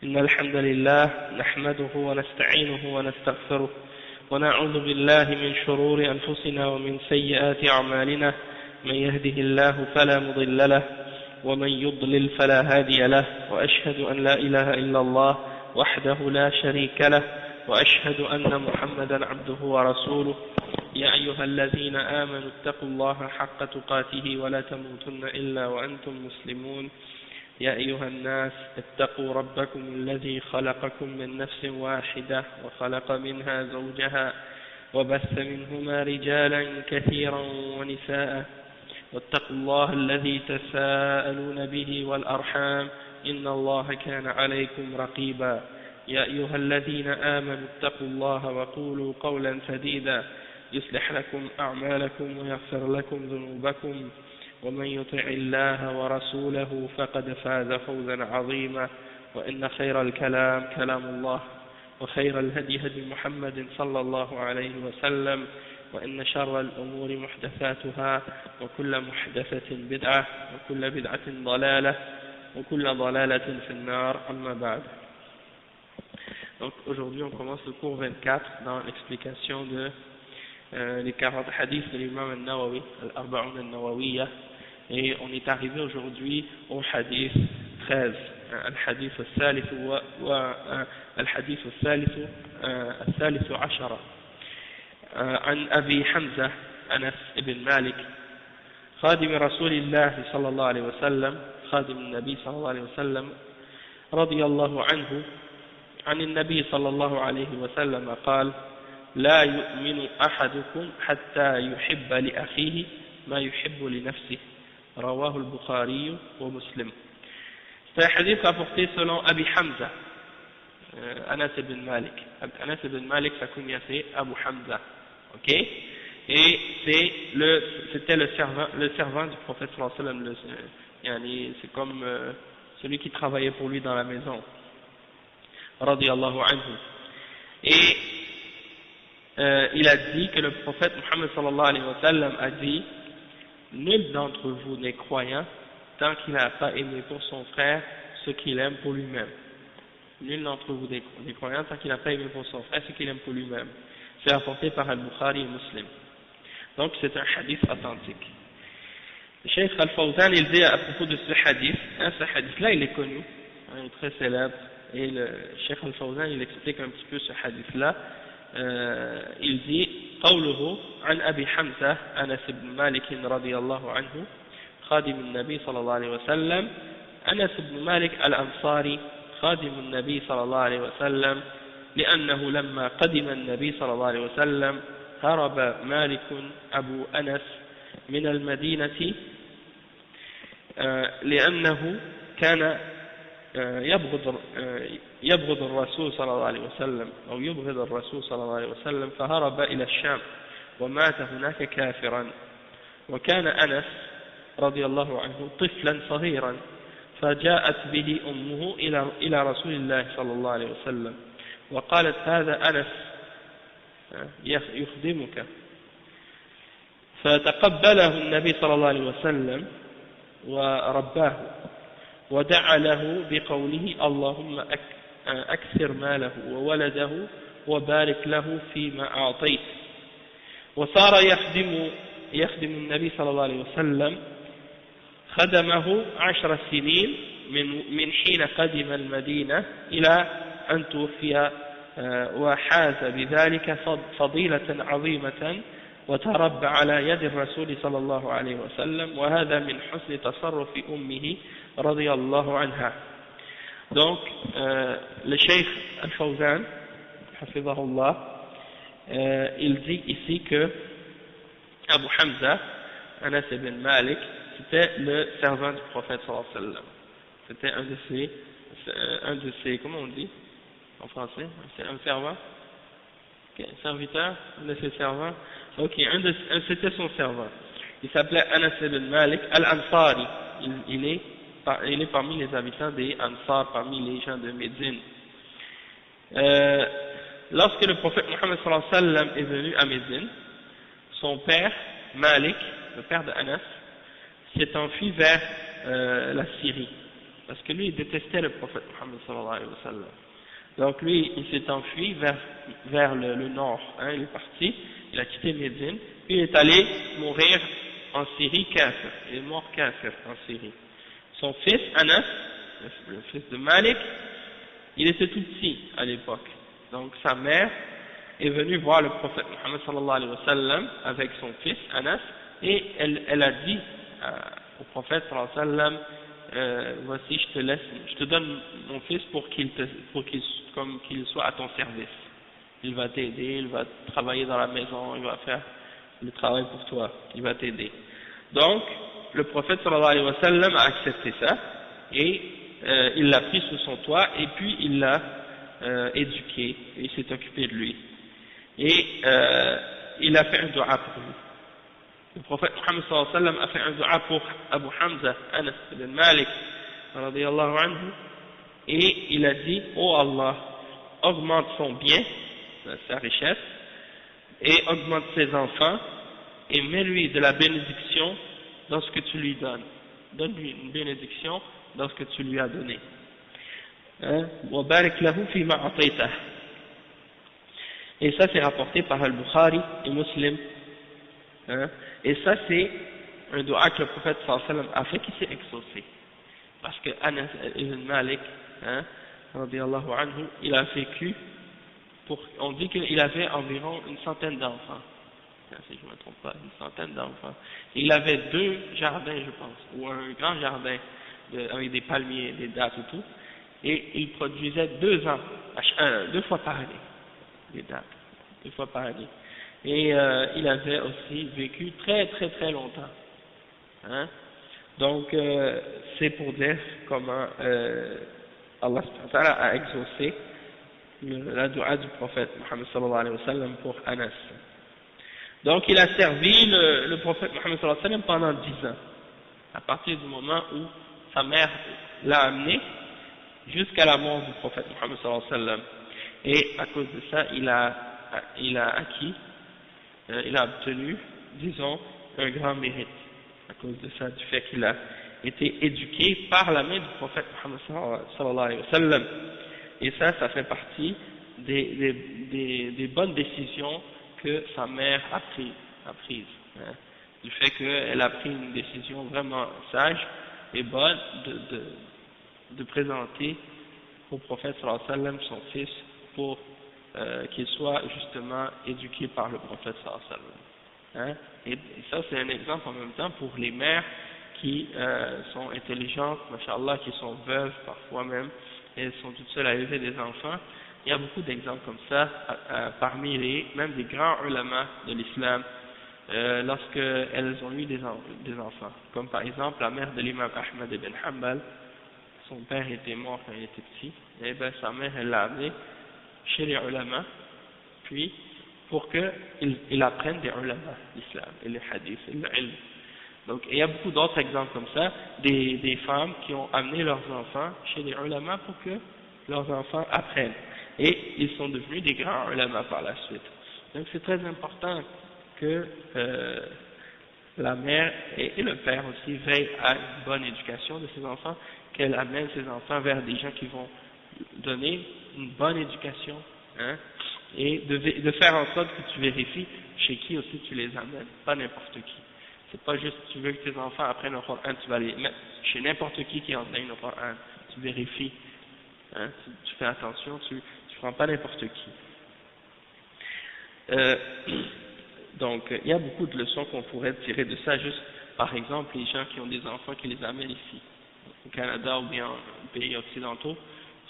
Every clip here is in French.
إن الحمد لله نحمده ونستعينه ونستغفره ونعوذ بالله من شرور أنفسنا ومن سيئات أعمالنا. من يهده الله فلا مضل له ومن يضلل فلا هادي له، وأشهد أن لا إله إلا الله وحده لا شريك له، وأشهد أن محمدا عبده ورسوله. يا أيها الذين آمنوا اتقوا الله حق تقاته ولا تموتن إلا وأنتم مسلمون. يا أيها الناس اتقوا ربكم الذي خلقكم من نفس واحدة وخلق منها زوجها وبث منهما رجالا كثيرا ونساء، واتقوا الله الذي تساءلون به والأرحام إن الله كان عليكم رقيبا. يا أيها الذين آمنوا اتقوا الله وقولوا قولا سديدا يصلح لكم أعمالكم ويغفر لكم ذنوبكم، ومن يطع الله ورسوله فقد فاز فوزا عظيما. وإن خير الكلام كلام الله، وخير الهدي هدي محمد صلى الله عليه وسلم، وإن شر الأمور محدثاتها، وكل محدثة بدعة، وكل بدعة ضلالة، وكل ضلالة في النار. أما بعد. Donc aujourd'hui on commence le cours 24 dans l'explication de les 40 hadiths de l'imam al-Nawawi, al-Arba'un al-Nawawiyya, et on est arrivé aujourd'hui au hadith 13, al-hadith al-Thalith al-hadith al-Thalith عشر عن أبي حمزة أنس بن مالك خادم رسول الله صلى الله عليه وسلم، خادم النبي صلى الله عليه وسلم رضي الله عنه، عن النبي صلى الله عليه وسلم قال: لا يؤمن أحدكم حتى يحب لأخيه ما يحب لنفسه. رواه البخاري ومسلم. C'est un hadith rapporté selon Abi Hamza, Anas ibn Malik. Anas ibn Malik, sa kunya c'est Abu Hamza, ok? Et c'était le servant du prophète sallallahu alayhi wa sallam, c'est comme celui qui travaillait pour lui dans la maison, radiyallahu anhu. Et il a dit que le prophète Muhammad sallallahu alayhi wa sallam a dit: nul d'entre vous n'est croyant tant qu'il n'a pas aimé pour son frère ce qu'il aime pour lui-même. Nul d'entre vous n'est croyant tant qu'il n'a pas aimé pour son frère ce qu'il aime pour lui-même. C'est rapporté par Al-Bukhari et Muslim. Donc c'est un hadith authentique. Le Cheikh Al-Fawzan il dit à propos de ce hadith-là il est connu, il est très célèbre, et le Cheikh Al-Fawzan il explique un petit peu ce hadith-là. Il dit: قوله عن أبي حمزة أنس بن مالك رضي الله عنه خادم النبي صلى الله عليه وسلم. أنس بن مالك الأنصاري خادم النبي صلى الله عليه وسلم، لأنه لما قدم النبي صلى الله عليه وسلم هرب مالك أبو أنس من المدينة لأنه كان يبغض الرسول صلى الله عليه وسلم، أو يبغض الرسول صلى الله عليه وسلم، فهرب إلى الشام ومات هناك كافرا. وكان أنس رضي الله عنه طفلا صغيرا، فجاءت به أمه إلى رسول الله صلى الله عليه وسلم وقالت: هذا أنس يخدمك. فتقبله النبي صلى الله عليه وسلم ورباه، ودعا له بقوله: اللهم أكثر ماله وولده وبارك له فيما أعطيت. وصار يخدم النبي صلى الله عليه وسلم، خدمه 10 سنين من حين قدم المدينة إلى أن توفي، وحاز بذلك فضيلة عظيمة، وتربى على يد الرسول صلى الله عليه وسلم، وهذا من حسن تصرف أمه رضي الله عنها. Donc le Cheikh Al-Fawzan hafizahullah il dit ici que Abu Hamza Anas ibn Malik c'était le servant du prophète sallallahu alayhi wa sallam. C'était un de ses, comment on dit en français, c'est un servant, okay, un serviteur, un de ses servants, ok, c'était son servant. Il s'appelait Anas ibn Malik Al-Ansari. Il est parmi les habitants des Ansar, parmi les gens de Médine. Lorsque le prophète Muhammad sallallahu alayhi wa sallam est venu à Médine, son père, Malik, le père de Anas, s'est enfui vers la Syrie. parce que lui il détestait le prophète Mohammed sallallahu alayhi wa sallam. Donc lui il s'est enfui vers le nord, hein, il est parti, il a quitté Médine, puis il est allé mourir en Syrie kafir, il est mort kafir en Syrie. Son fils Anas, le fils de Malik, il était tout petit à l'époque, donc sa mère est venue voir le prophète Mohammed sallallahu alayhi wa sallam avec son fils Anas, et elle a dit au prophète sallallahu alayhi wa sallam, voici je te donne mon fils pour qu'il soit à ton service, il va t'aider, il va travailler dans la maison, il va faire le travail pour toi, il va t'aider. Donc le prophète sallallahu alayhi wa sallam a accepté ça, et il l'a pris sous son toit, et puis il l'a éduqué, et il s'est occupé de lui, et il a fait un dua pour lui. Le prophète Mohammed sallallahu alayhi wa sallam a fait un dua pour Abu Hamza, Anas ibn Malik radiyallahu anhu, et il a dit: oh Allah, augmente son bien, sa richesse, et augmente ses enfants, et mets-lui de la bénédiction dans ce que tu lui donnes. Donne-lui une bénédiction dans ce que tu lui as donné. Wa barik lahu fi ma ataytah. Et ça c'est rapporté par Al-Bukhari et Muslim. Et ça c'est un dua que le prophète sallallahu alayhi wa sallam a fait, qui s'est exaucé. Parce que Anas ibn Malik, radiyallahu anhu, il a vécu, on dit qu'il avait environ une centaine d'enfants, si je ne me trompe pas, une centaine d'enfants. Il avait 2 jardins, je pense, ou un grand jardin avec des palmiers, des dattes et tout, et il produisait 2 ans, 2 fois par année, des dattes, 2 fois par année. Et il avait aussi vécu très très très longtemps. Donc c'est pour dire comment Allah a exaucé la dua du prophète Mohammed sallallahu alayhi wa sallam pour Anas. Donc il a servi le prophète Mohammed sallallahu alayhi wa sallam pendant 10 ans, à partir du moment où sa mère l'a amené jusqu'à la mort du prophète Mohammed sallallahu alayhi wa sallam. Et à cause de ça, il a obtenu, disons, un grand mérite, à cause de ça, du fait qu'il a été éduqué par la main du prophète Mohammed sallallahu alayhi wa sallam. Et ça fait partie des bonnes décisions que sa mère a prises, du fait qu'elle a pris une décision vraiment sage et bonne de présenter au prophète sallallahu alayhi wa sallam son fils pour qu'il soit justement éduqué par le prophète sallallahu alayhi wa sallam. Et ça c'est un exemple en même temps pour les mères qui sont intelligentes, machallah, qui sont veuves parfois même, et elles sont toutes seules à élever des enfants. Il y a beaucoup d'exemples comme ça parmi même des grands ulama de l'islam, lorsqu'elles ont eu des enfants, comme par exemple la mère de l'imam Ahmad ibn Hanbal. Son père était mort quand il était petit, et bien sa mère elle l'a amené chez les ulama, puis pour qu'il apprenne des ulama l'islam, et les hadiths, et l'ilm. Donc il y a beaucoup d'autres exemples comme ça, des femmes qui ont amené leurs enfants chez les ulama pour que leurs enfants apprennent, et ils sont devenus des grands ulama par la suite. Donc c'est très important que la mère et le père aussi veillent à une bonne éducation de ses enfants, qu'elle amène ses enfants vers des gens qui vont donner une bonne éducation, et de faire en sorte que tu vérifies chez qui aussi tu les amènes, pas n'importe qui. C'est pas juste tu veux que tes enfants apprennent le Coran, tu vas les mettre chez n'importe qui enseigne le Coran, tu vérifies, tu fais attention, tu prends pas n'importe qui. Donc il y a beaucoup de leçons qu'on pourrait tirer de ça, juste par exemple les gens qui ont des enfants qui les amènent ici, au Canada ou bien en pays occidentaux,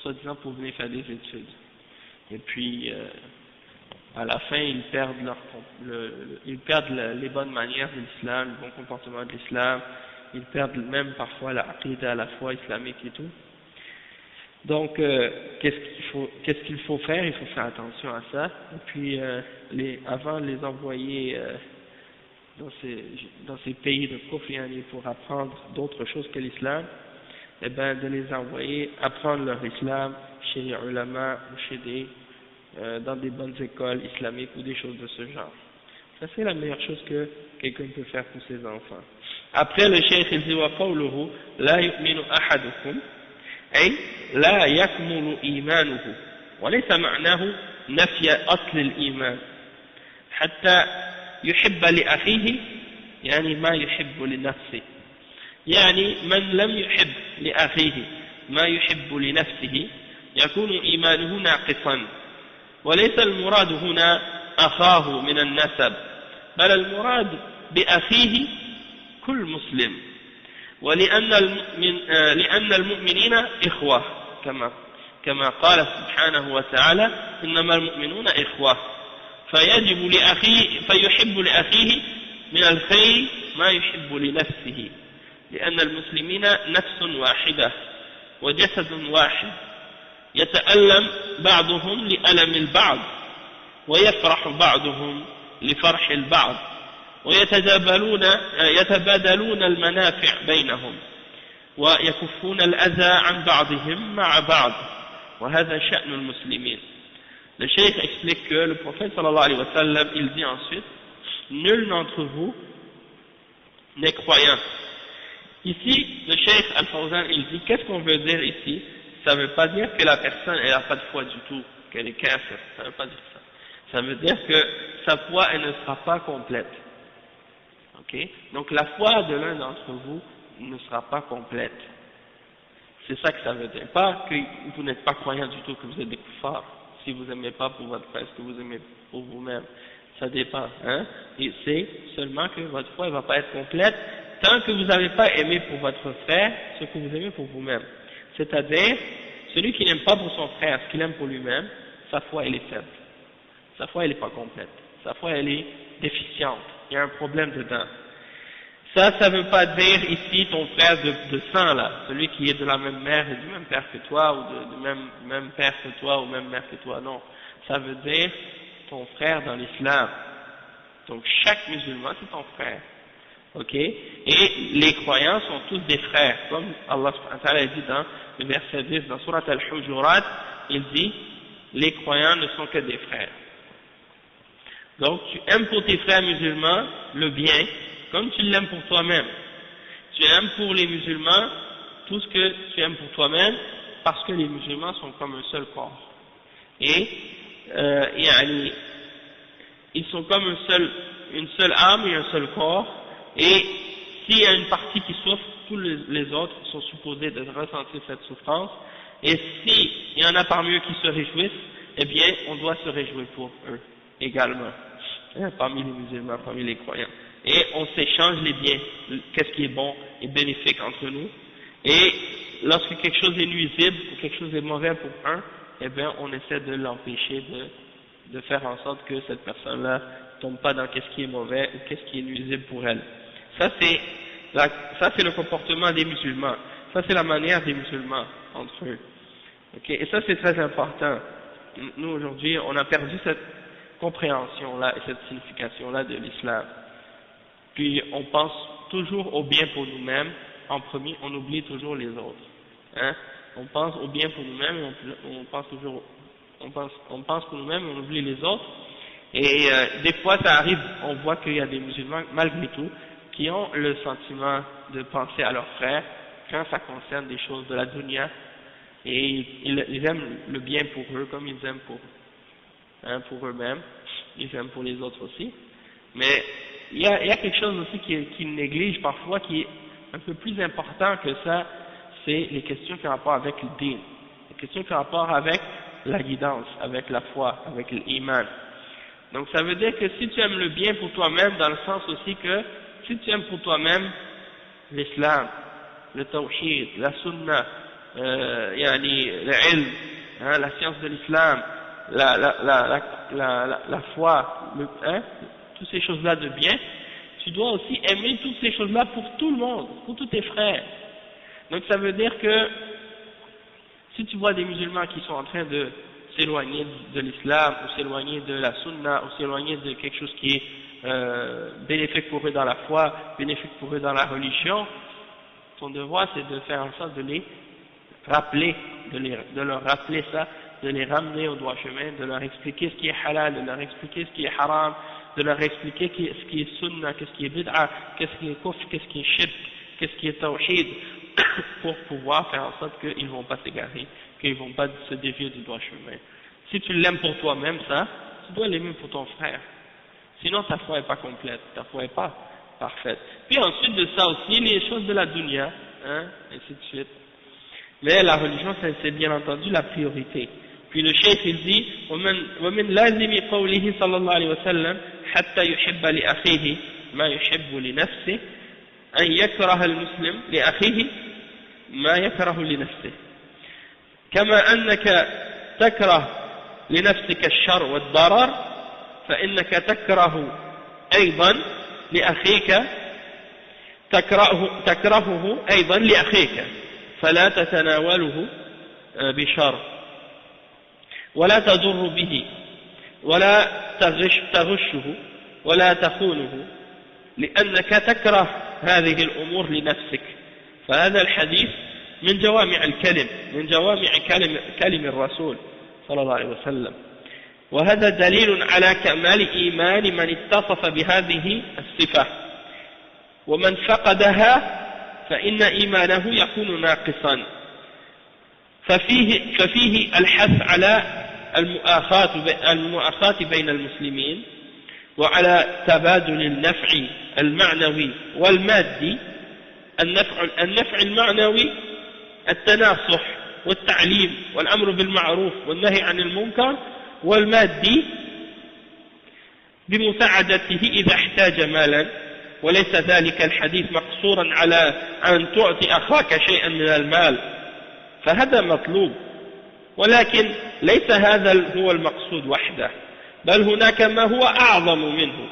soi-disant pour venir faire des études. Et puis à la fin ils perdent les bonnes manières de l'islam, le bon comportement de l'islam, ils perdent même parfois la aqidah, la foi islamique et tout. Donc qu'est-ce qu'il faut faire? Il faut faire attention à ça, et puis avant de les envoyer dans ces pays de kufr pour apprendre d'autres choses que l'islam, eh ben de les envoyer apprendre leur islam chez les ulama ou dans des bonnes écoles islamiques ou des choses de ce genre. Ça c'est la meilleure chose que quelqu'un peut faire pour ses enfants. Après le cheikh il dit wa qawluhu la yu'minu ahadukum أي لا يكمل إيمانه، وليس معناه نفي أصل الإيمان، حتى يحب لأخيه يعني ما يحب لنفسه، يعني من لم يحب لأخيه ما يحب لنفسه يكون إيمانه ناقصا. وليس المراد هنا أخاه من النسب، بل المراد بأخيه كل مسلم، لأن المؤمنين إخوة كما قال سبحانه وتعالى إنما المؤمنون إخوة، فيحب لأخيه من الخير ما يحب لنفسه، لأن المسلمين نفس واحدة وجسد واحد، يتألم بعضهم لألم البعض، ويفرح بعضهم لفرح البعض، يتبادلون المنافع بينهم، ويكفون الأذى عن بعضهم مع بعض، وهذا شأن المسلمين. Le cheikh explique que le prophète sallallahu alayhi wa sallam, il dit ensuite, nul d'entre vous n'est croyant. Ici, le cheikh Al-Fawzan, il dit, qu'est-ce qu'on veut dire ici? Ça ne veut pas dire que la personne n'a pas de foi du tout, qu'elle est kafir, ça ne veut pas dire ça. Ça veut dire que sa foi, elle ne sera pas complète. Ok? Donc la foi de l'un d'entre vous ne sera pas complète. C'est ça que ça veut dire. Pas que vous n'êtes pas croyant du tout, que vous êtes des kuffars. Si vous n'aimez pas pour votre frère, ce que vous aimez pour vous-même, ça dépend. Hein? Et c'est seulement que votre foi ne va pas être complète tant que vous n'avez pas aimé pour votre frère ce que vous aimez pour vous-même. C'est-à-dire, celui qui n'aime pas pour son frère ce qu'il aime pour lui-même, sa foi elle est faible. Sa foi elle n'est pas complète. Sa foi elle est déficiente. Il y a un problème dedans. Ça ne veut pas dire ici ton frère de sang là, celui qui est de la même mère et du même père que toi, ou du même père que toi, ou même mère que toi, non. Ça veut dire ton frère dans l'islam. Donc chaque musulman c'est ton frère. Ok? Et les croyants sont tous des frères, comme Allah subhanahu wa ta'ala dit dans le verset 10 dans Surat Al-Hujurat, il dit, les croyants ne sont que des frères. Donc tu aimes pour tes frères musulmans le bien, comme tu l'aimes pour toi-même. Tu aimes pour les musulmans tout ce que tu aimes pour toi-même, parce que les musulmans sont comme un seul corps. Et ils sont comme une seule âme et un seul corps, et s'il y a une partie qui souffre, tous les autres sont supposés de ressentir cette souffrance, et s'il y en a parmi eux qui se réjouissent, eh bien on doit se réjouir pour eux également, parmi les musulmans, parmi les croyants. Et on s'échange les biens, qu'est-ce qui est bon et bénéfique entre nous, et lorsque quelque chose est nuisible ou quelque chose est mauvais pour un, eh bien on essaie de l'empêcher, de faire en sorte que cette personne-là tombe pas dans qu'est-ce qui est mauvais ou qu'est-ce qui est nuisible pour elle. Ça c'est le comportement des musulmans, ça c'est la manière des musulmans entre eux. Okay? Et ça c'est très important. Nous aujourd'hui on a perdu cette compréhension-là et cette signification-là de l'islam. Puis on pense toujours au bien pour nous-mêmes, en premier, on oublie toujours les autres. Hein? On pense au bien pour nous-mêmes et on pense pour nous-mêmes et on oublie les autres. Et des fois ça arrive, on voit qu'il y a des musulmans, malgré tout, qui ont le sentiment de penser à leurs frères quand ça concerne des choses de la dunya, et ils aiment le bien pour eux comme ils aiment pour eux-mêmes, ils aiment pour les autres aussi. Mais il y a quelque chose aussi qu'ils négligent parfois, qui est un peu plus important que ça, c'est les questions qui ont rapport avec le dîn, les questions qui ont rapport avec la guidance, avec la foi, avec l'iman. Donc ça veut dire que si tu aimes le bien pour toi-même, dans le sens aussi que si tu aimes pour toi-même l'islam, le tawhid, la sunna, le ilm, la science de l'islam, la foi, toutes ces choses-là de bien, tu dois aussi aimer toutes ces choses-là pour tout le monde, pour tous tes frères. Donc ça veut dire que si tu vois des musulmans qui sont en train de s'éloigner de l'islam, ou s'éloigner de la sunna, ou s'éloigner de quelque chose qui est bénéfique pour eux dans la foi, bénéfique pour eux dans la religion, ton devoir c'est de faire en sorte de les rappeler, de leur rappeler ça, de les ramener au droit chemin, de leur expliquer ce qui est halal, de leur expliquer ce qui est haram, de leur expliquer ce qui est sunna, qu'est-ce qui est bid'a, qu'est-ce qui est kufr, qu'est-ce qui est shirk, qu'est-ce qui est tawhid, pour pouvoir faire en sorte qu'ils ne vont pas s'égarer, qu'ils ne vont pas se dévier du droit chemin. Si tu l'aimes pour toi-même, ça, tu dois l'aimer pour ton frère. Sinon, ta foi n'est pas complète, ta foi n'est pas parfaite. Puis ensuite de ça aussi, les choses de la dunya, hein, ainsi de suite. Mais la religion, c'est bien entendu la priorité. Puis le cheikh, il dit, وَمِنْ لَازِمِ قَوْلِهِ صلى الله عليه وسلم حتى يحب لأخيه ما يحب لنفسه أن يكره المسلم لأخيه ما يكره لنفسه كما أنك تكره لنفسك الشر والضرر فإنك تكره أيضا لأخيك تكرهه أيضا لأخيك فلا تتناوله بشر ولا تضر به ولا تغشه ولا تخونه لأنك تكره هذه الأمور لنفسك. فهذا الحديث من جوامع الكلم، من جوامع كلم الرسول صلى الله عليه وسلم، وهذا دليل على كمال إيمان من اتصف بهذه الصفة، ومن فقدها فإن إيمانه يكون ناقصا. ففيه الحث على المؤاخاة بين المسلمين وعلى تبادل النفع المعنوي والمادي. النفع المعنوي التناصح والتعليم والأمر بالمعروف والنهي عن المنكر، والمادي بمساعدته إذا احتاج مالا، وليس ذلك الحديث مقصورا على أن تعطي أخاك شيئا من المال، فهذا مطلوب، ولكن ليس هذا هو المقصود وحده، بل هناك ما هو أعظم منه،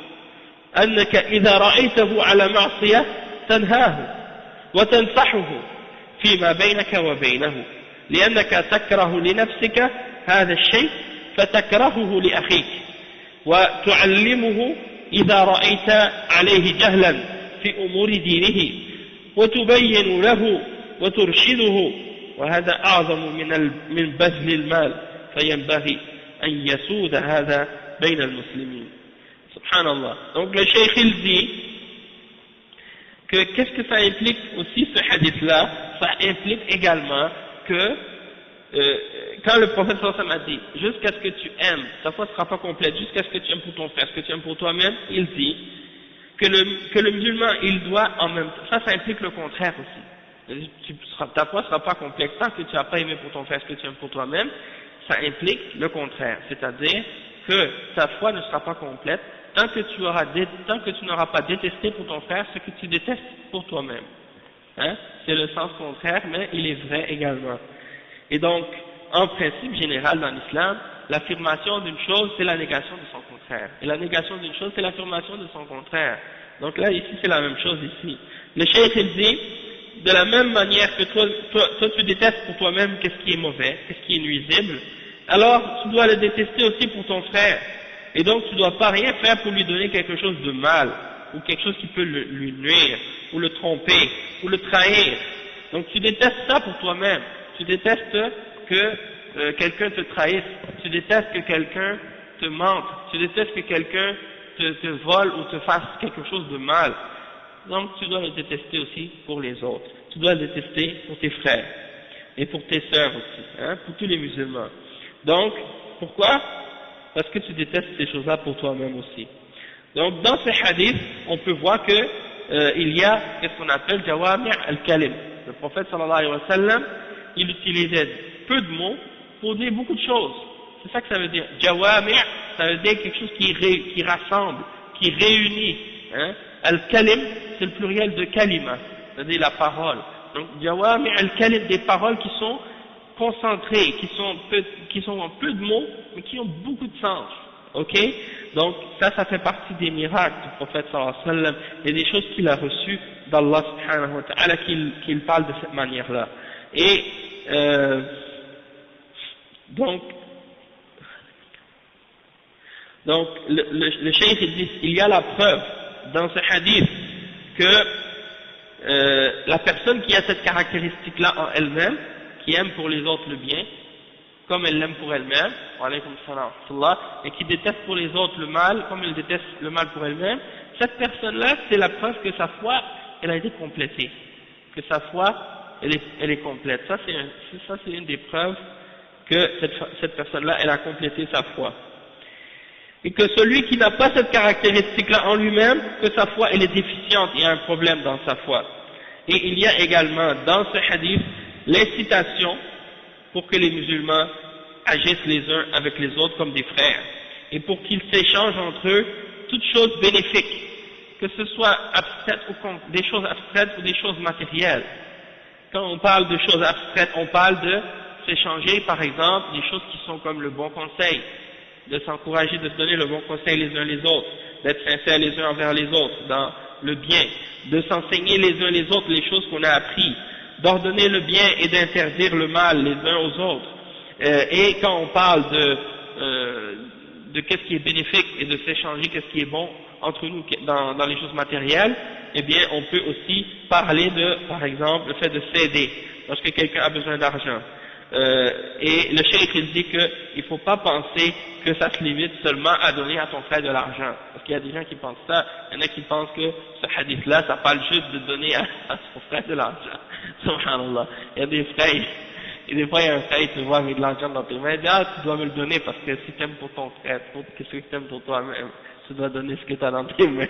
أنك إذا رأيته على معصية تنهاه وتنصحه فيما بينك وبينه، لأنك تكره لنفسك هذا الشيء فتكرهه لأخيك، وتعلمه إذا رأيت عليه جهلا في أمور دينه وتبين له وترشده، وهذا أعظم من بذل المال، فينبغي أن يسود هذا بين المسلمين. Subhanallah. Donc le cheikh il dit que qu'est-ce que ça implique aussi ce hadith-là? Ça implique également que quand le prophète sallallahu alayhi wa sallam a dit jusqu'à ce que tu aimes, ta foi ne sera pas complète, jusqu'à ce que tu aimes pour ton frère, ce que tu aimes pour toi-même, il dit que le musulman il doit en même temps, ça implique le contraire aussi. Ta foi ne sera pas complète tant que tu n'as pas aimé pour ton frère ce que tu aimes pour toi-même. Ça implique le contraire, c'est-à-dire que ta foi ne sera pas complète tant que tu n'auras pas détesté pour ton frère ce que tu détestes pour toi-même. Hein? C'est le sens contraire, mais il est vrai également. Et donc, en principe général dans l'islam, l'affirmation d'une chose, c'est la négation de son contraire. Et la négation d'une chose, c'est l'affirmation de son contraire. Donc là, ici, c'est la même chose ici. Le cheikh, il dit, de la même manière que toi tu détestes pour toi-même qu'est-ce qui est mauvais, qu'est-ce qui est nuisible, alors tu dois le détester aussi pour ton frère. Et donc tu ne dois pas rien faire pour lui donner quelque chose de mal, ou quelque chose qui peut lui nuire, ou le tromper, ou le trahir. Donc tu détestes ça pour toi-même. Tu détestes que quelqu'un te trahisse, tu détestes que quelqu'un te mente, tu détestes que quelqu'un te vole ou te fasse quelque chose de mal. Donc tu dois le détester aussi pour les autres. Tu dois le détester pour tes frères et pour tes sœurs aussi, hein, pour tous les musulmans. Donc, pourquoi? Parce que tu détestes ces choses-là pour toi-même aussi. Donc dans ce hadith, on peut voir que il y a ce qu'on appelle jawami' al-kalim. Le prophète sallallahu alayhi wa sallam, il utilisait peu de mots pour dire beaucoup de choses. C'est ça que ça veut dire. Jawami', ça veut dire quelque chose qui rassemble, qui réunit. Hein. Al-kalim, c'est le pluriel de kalima, c'est-à-dire la parole. Donc jawami' al-kalim, des paroles qui sont concentrées, qui sont en peu de mots, mais qui ont beaucoup de sens. Ok? Donc ça fait partie des miracles du prophète sallallahu alayhi wa sallam et des choses qu'il a reçues d'Allah subhanahu wa ta'ala qu'il parle de cette manière-là. Et donc le cheikh dit, il y a la preuve dans ce hadith que la personne qui a cette caractéristique-là en elle-même, qui aime pour les autres le bien, comme elle l'aime pour elle-même, et qui déteste pour les autres le mal, comme elle déteste le mal pour elle-même, cette personne-là, c'est la preuve que sa foi, elle a été complétée, que sa foi elle est complète. Ça c'est une des preuves que cette personne-là, elle a complété sa foi. Et que celui qui n'a pas cette caractéristique-là en lui-même, que sa foi elle est déficiente, il y a un problème dans sa foi. Et il y a également dans ce hadith l'incitation pour que les musulmans agissent les uns avec les autres comme des frères, et pour qu'ils s'échangent entre eux toutes choses bénéfiques, que ce soit abstraites ou des choses abstraites ou des choses matérielles. Quand on parle de choses abstraites, on parle de s'échanger par exemple des choses qui sont comme le bon conseil, de s'encourager, de se donner le bon conseil les uns les autres, d'être sincères les uns envers les autres dans le bien, de s'enseigner les uns les autres les choses qu'on a apprises, d'ordonner le bien et d'interdire le mal les uns aux autres. Et quand on parle de qu'est-ce qui est bénéfique et de s'échanger qu'est-ce qui est bon entre nous dans les choses matérielles, eh bien on peut aussi parler de, par exemple, le fait de s'aider lorsque quelqu'un a besoin d'argent. Et le cheikh il dit qu'il ne faut pas penser que ça se limite seulement à donner à ton frère de l'argent, parce qu'il y a des gens qui pensent ça, il y en a qui pensent que ce hadith là ça parle juste de donner à son frère de l'argent. Subhanallah, il y a des frères, et des fois il y a un frère, il te voit avec de l'argent dans tes mains, il dit ah tu dois me le donner parce que si tu aimes pour ton frère, qu'est-ce que tu aimes pour toi-même, tu dois donner ce que tu as dans tes mains.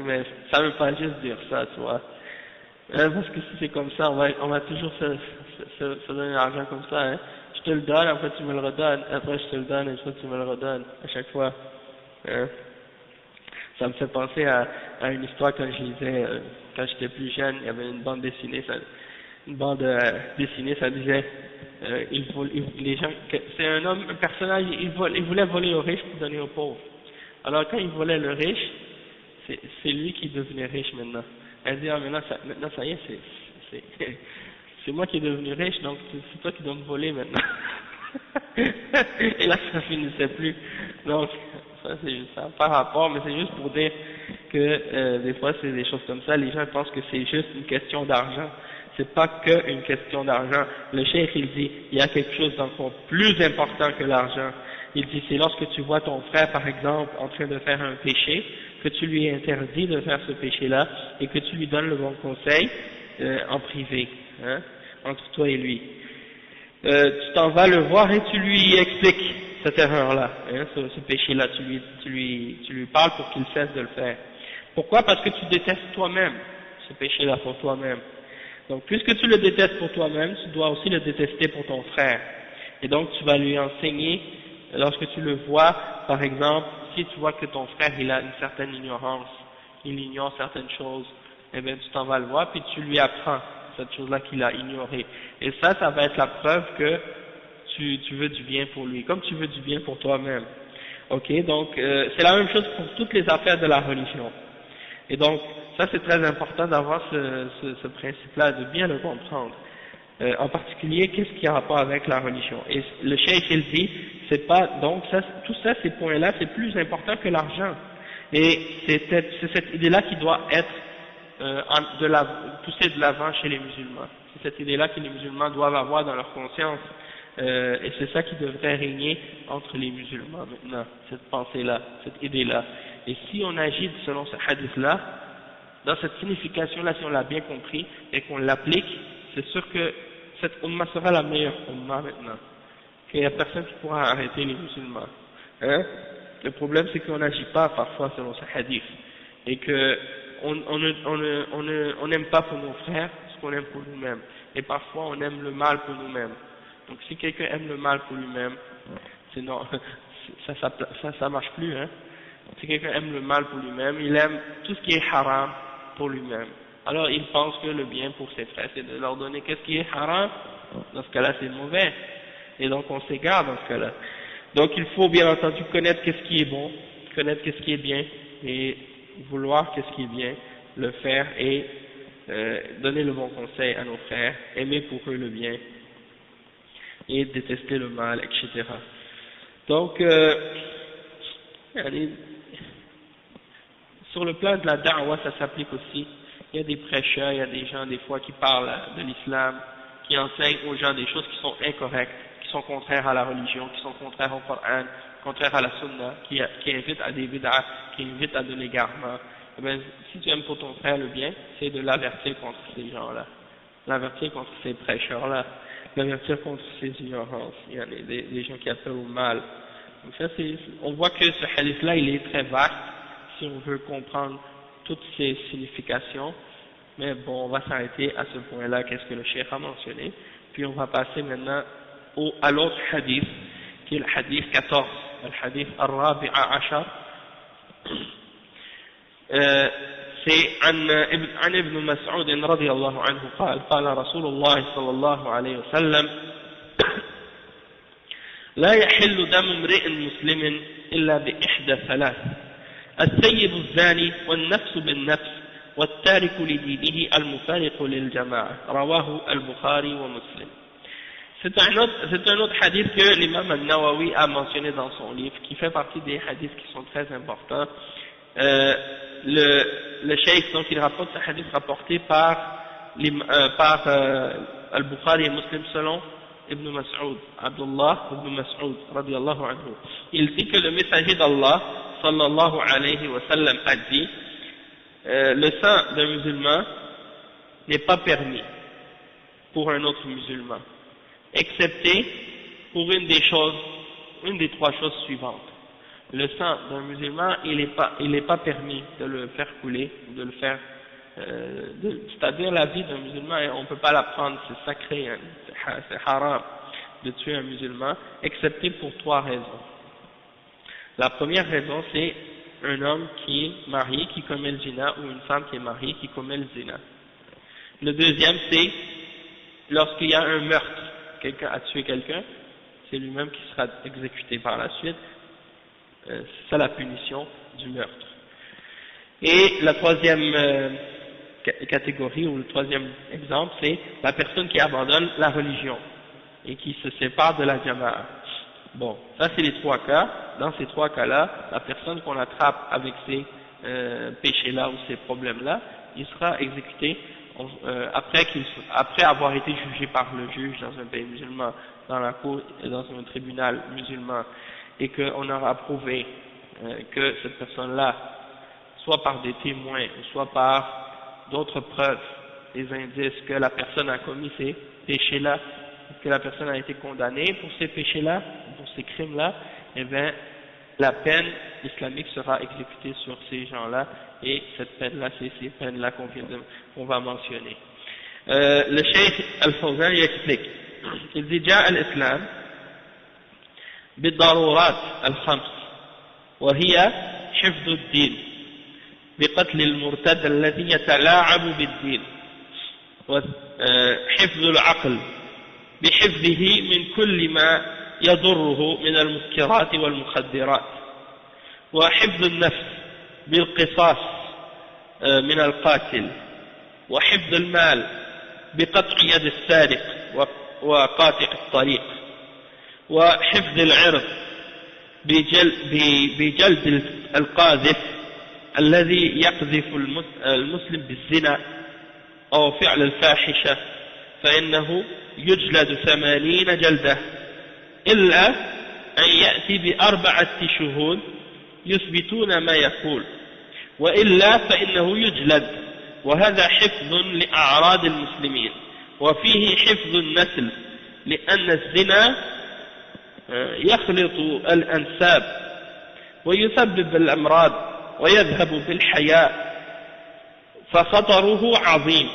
Mais ça ne veut pas juste dire ça, tu vois. Parce que si c'est comme ça, on va toujours se donner l'argent comme ça, hein. Je te le donne, après tu me le redonnes, après je te le donne, et après tu me le redonnes, à chaque fois. Hein. Ça me fait penser à une histoire que je lisais quand j'étais plus jeune, il y avait une bande dessinée, ça disait, les gens, c'est un homme, un personnage, il voulait voler aux riches pour donner aux pauvres. Alors quand il volait le riche, c'est lui qui devenait riche maintenant. Elle dit, ah maintenant ça y est, c'est moi qui est devenu riche, donc c'est toi qui dois me voler maintenant. Et là ça finissait plus. Donc ça n'a pas rapport, mais c'est juste pour dire que des fois c'est des choses comme ça, les gens pensent que c'est juste une question d'argent. C'est pas que une question d'argent. Le cheikh il dit, il y a quelque chose d'encore plus important que l'argent. Il dit, c'est lorsque tu vois ton frère par exemple en train de faire un péché, que tu lui interdis de faire ce péché-là et que tu lui donnes le bon conseil en privé, hein, entre toi et lui. Tu t'en vas le voir et tu lui expliques cette erreur-là, hein, ce péché-là, tu lui parles pour qu'il cesse de le faire. Pourquoi? Parce que tu détestes toi-même ce péché-là pour toi-même. Donc puisque tu le détestes pour toi-même, tu dois aussi le détester pour ton frère. Et donc tu vas lui enseigner, lorsque tu le vois, par exemple, si tu vois que ton frère il a une certaine ignorance, il ignore certaines choses, eh bien tu t'en vas le voir puis tu lui apprends cette chose-là qu'il a ignorée. Et ça va être la preuve que tu veux du bien pour lui, comme tu veux du bien pour toi-même. Ok, donc c'est la même chose pour toutes les affaires de la religion. Et donc ça c'est très important d'avoir ce principe-là, de bien le comprendre. En particulier, qu'est-ce qui a rapport avec la religion? Et le cheikh il dit, c'est pas, donc ça, tout ça, ces points-là, c'est plus important que l'argent. Et c'est cette idée-là qui doit être poussée de l'avant chez les musulmans. C'est cette idée-là que les musulmans doivent avoir dans leur conscience. Et c'est ça qui devrait régner entre les musulmans maintenant, cette pensée-là, cette idée-là. Et si on agit selon ce hadith-là, dans cette signification-là, si on l'a bien compris et qu'on l'applique, c'est sûr que cette umma sera la meilleure umma maintenant. Qu'il n'y a personne qui pourra arrêter les musulmans. Hein? Le problème c'est qu'on n'agit pas parfois selon ce hadith. Et que on n'aime pas pour nos frères ce qu'on aime pour nous-mêmes. Et parfois on aime le mal pour nous-mêmes. Donc si quelqu'un aime le mal pour lui-même, c'est non, ça marche plus, hein. Si quelqu'un aime le mal pour lui-même, il aime tout ce qui est haram pour lui-même. Alors il pense que le bien pour ses frères, c'est de leur donner qu'est-ce qui est haram. Dans ce cas-là, c'est mauvais. Et donc on s'égare dans ce cas-là. Donc il faut bien entendu connaître qu'est-ce qui est bon, connaître qu'est-ce qui est bien, et vouloir qu'est-ce qui est bien, le faire et donner le bon conseil à nos frères, aimer pour eux le bien et détester le mal, etc. Donc sur le plan de la da'wah, ça s'applique aussi. Il y a des prêcheurs, il y a des gens des fois qui parlent de l'islam, qui enseignent aux gens des choses qui sont incorrectes, qui sont contraires à la religion, qui sont contraires au Coran, contraires à la sunna, qui invitent à des bid'ah, qui invitent à de l'égarement. Eh bien, si tu aimes pour ton frère le bien, c'est de l'avertir contre ces gens-là. l'avertir contre ces prêcheurs-là, l'avertir contre ces ignorances, il y a des gens qui appellent au mal. Donc ça, on voit que ce hadith-là, il est très vaste, si on veut comprendre toutes ses significations, mais bon, on va s'arrêter à ce point-là, qu'est-ce que le cheikh a mentionné, puis on va passer maintenant à l'autre hadith, qui est le hadith 14, le hadith al-Rabi'a Ashar, c'est عن ابن مسعود رضي الله عنه قال قال رسول الله صلى الله عليه وسلم لا يحل دم امرئ مسلم إلا بإحدى ثلاث السيب الزاني والنفس بالنفس والتارك لدينه المفارق للجماعة رواه البخاري ومسلم. C'est un autre hadith que l'imam al-Nawawi a mentionné dans son livre, qui fait partie des hadiths qui sont très importants. Le cheikh, donc, il rapporte ce hadith rapporté par Al-Bukhari et Muslim selon Ibn Mas'ud, Abdullah Ibn Mas'ud, radiyallahu anhu. Il dit que le messager d'Allah, sallallahu alayhi wa sallam, a dit le sang d'un musulman n'est pas permis pour un autre musulman, excepté pour une des trois choses suivantes. Le sang d'un musulman, il n'est pas permis de le faire couler, de le faire, c'est-à-dire la vie d'un musulman, on ne peut pas la prendre, c'est sacré, hein, c'est haram de tuer un musulman, excepté pour trois raisons. La première raison, c'est un homme qui est marié, qui commet le zina, ou une femme qui est mariée, qui commet le zina. Le deuxième, c'est lorsqu'il y a un meurtre, quelqu'un a tué quelqu'un, c'est lui-même qui sera exécuté par la suite. C'est ça la punition du meurtre. Et la troisième catégorie, ou le troisième exemple, c'est la personne qui abandonne la religion et qui se sépare de la jama'a. Bon, ça c'est les trois cas. Dans ces trois cas-là, la personne qu'on attrape avec ces péchés-là ou ces problèmes-là, il sera exécuté après avoir été jugé par le juge dans un pays musulman, dans la cour, dans un tribunal musulman, et qu'on aura prouvé que cette personne-là, soit par des témoins, soit par d'autres preuves, des indices que la personne a commis ces péchés-là, que la personne a été condamnée pour ces péchés-là, pour ces crimes-là, eh bien, la peine islamique sera exécutée sur ces gens-là, et cette peine-là, c'est ces peines-là qu'on va mentionner. Le cheikh Al-Fawzan y explique, il dit, جاء الإسلام بالضرورات الخمس وهي حفظ الدين بقتل المرتد الذي يتلاعب بالدين وحفظ العقل بحفظه من كل ما يضره من المسكرات والمخدرات وحفظ النفس بالقصاص من القاتل وحفظ المال بقطع يد السارق وقاطع الطريق وحفظ العرض بجلد القاذف الذي يقذف المسلم بالزنا أو فعل الفاحشة فإنه يجلد 80 جلدة إلا أن يأتي ب4 شهود يثبتون ما يقول وإلا فإنه يجلد وهذا حفظ لأعراض المسلمين وفيه حفظ النسل لأن الزنا يخلط الأنساب ويسبب الأمراض ويذهب بالحياء فخطره عظيم.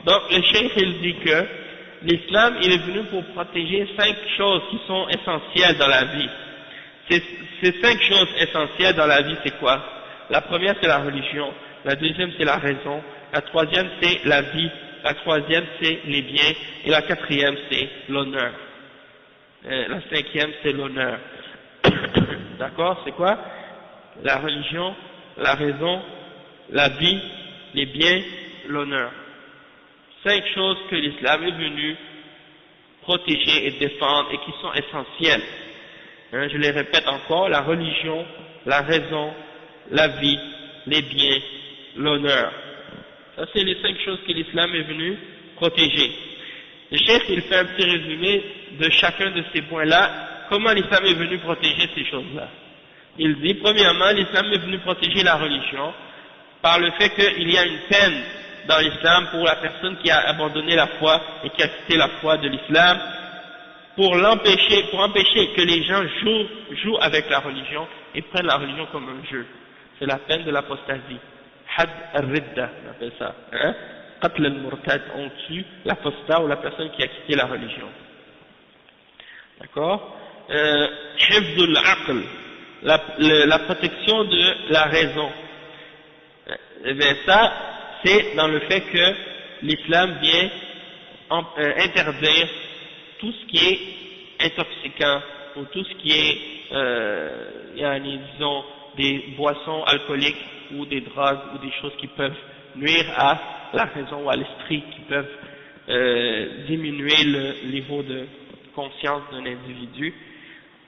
Donc le cheikh il dit que l'islam il est venu pour protéger 5 choses qui sont essentielles dans la vie. Ces 5 choses essentielles dans la vie c'est quoi? La première c'est la religion, la deuxième c'est la raison, la troisième c'est la vie, la troisième c'est les biens et la quatrième c'est l'honneur. La cinquième c'est l'honneur. D'accord? C'est quoi? La religion, la raison, la vie, les biens, l'honneur. 5 choses que l'islam est venu protéger et défendre et qui sont essentielles. Hein, je les répète encore, la religion, la raison, la vie, les biens, l'honneur. Ça c'est les 5 choses que l'islam est venu protéger. Le cheikh il fait un petit résumé de chacun de ces points-là, comment l'islam est venu protéger ces choses-là. Il dit, premièrement, l'islam est venu protéger la religion par le fait qu'il y a une peine dans l'islam pour la personne qui a abandonné la foi et qui a quitté la foi de l'islam, pour empêcher que les gens jouent avec la religion et prennent la religion comme un jeu. C'est la peine de l'apostasie. Had al-ridda, on appelle ça. Hein? Qatl al-murtad, on tue l'apostat ou la personne qui a quitté la religion. D'accord? Hifz al-aql, la protection de la raison. Eh bien ça, c'est dans le fait que l'islam vient interdire tout ce qui est intoxicant ou tout ce qui est, disons, des boissons alcooliques ou des drogues ou des choses qui peuvent nuire à la raison ou à l'esprit, qui peuvent diminuer le niveau de conscience d'un individu.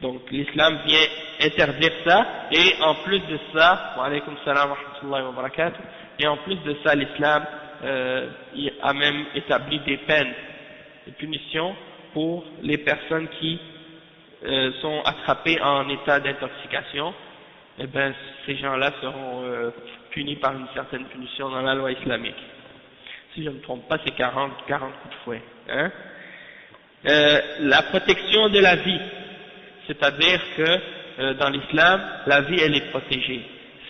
Donc l'islam vient interdire ça, et en plus de ça, wa alaykum salam wa rahmatullahi wa barakatuh, et en plus de ça, l'islam a même établi des peines, des punitions pour les personnes qui sont attrapées en état d'intoxication. Eh bien, ces gens-là seront punis par une certaine punition dans la loi islamique. Si je ne me trompe pas, c'est 40 coups de fouet. Hein? La protection de la vie, c'est-à-dire que dans l'islam, la vie elle est protégée.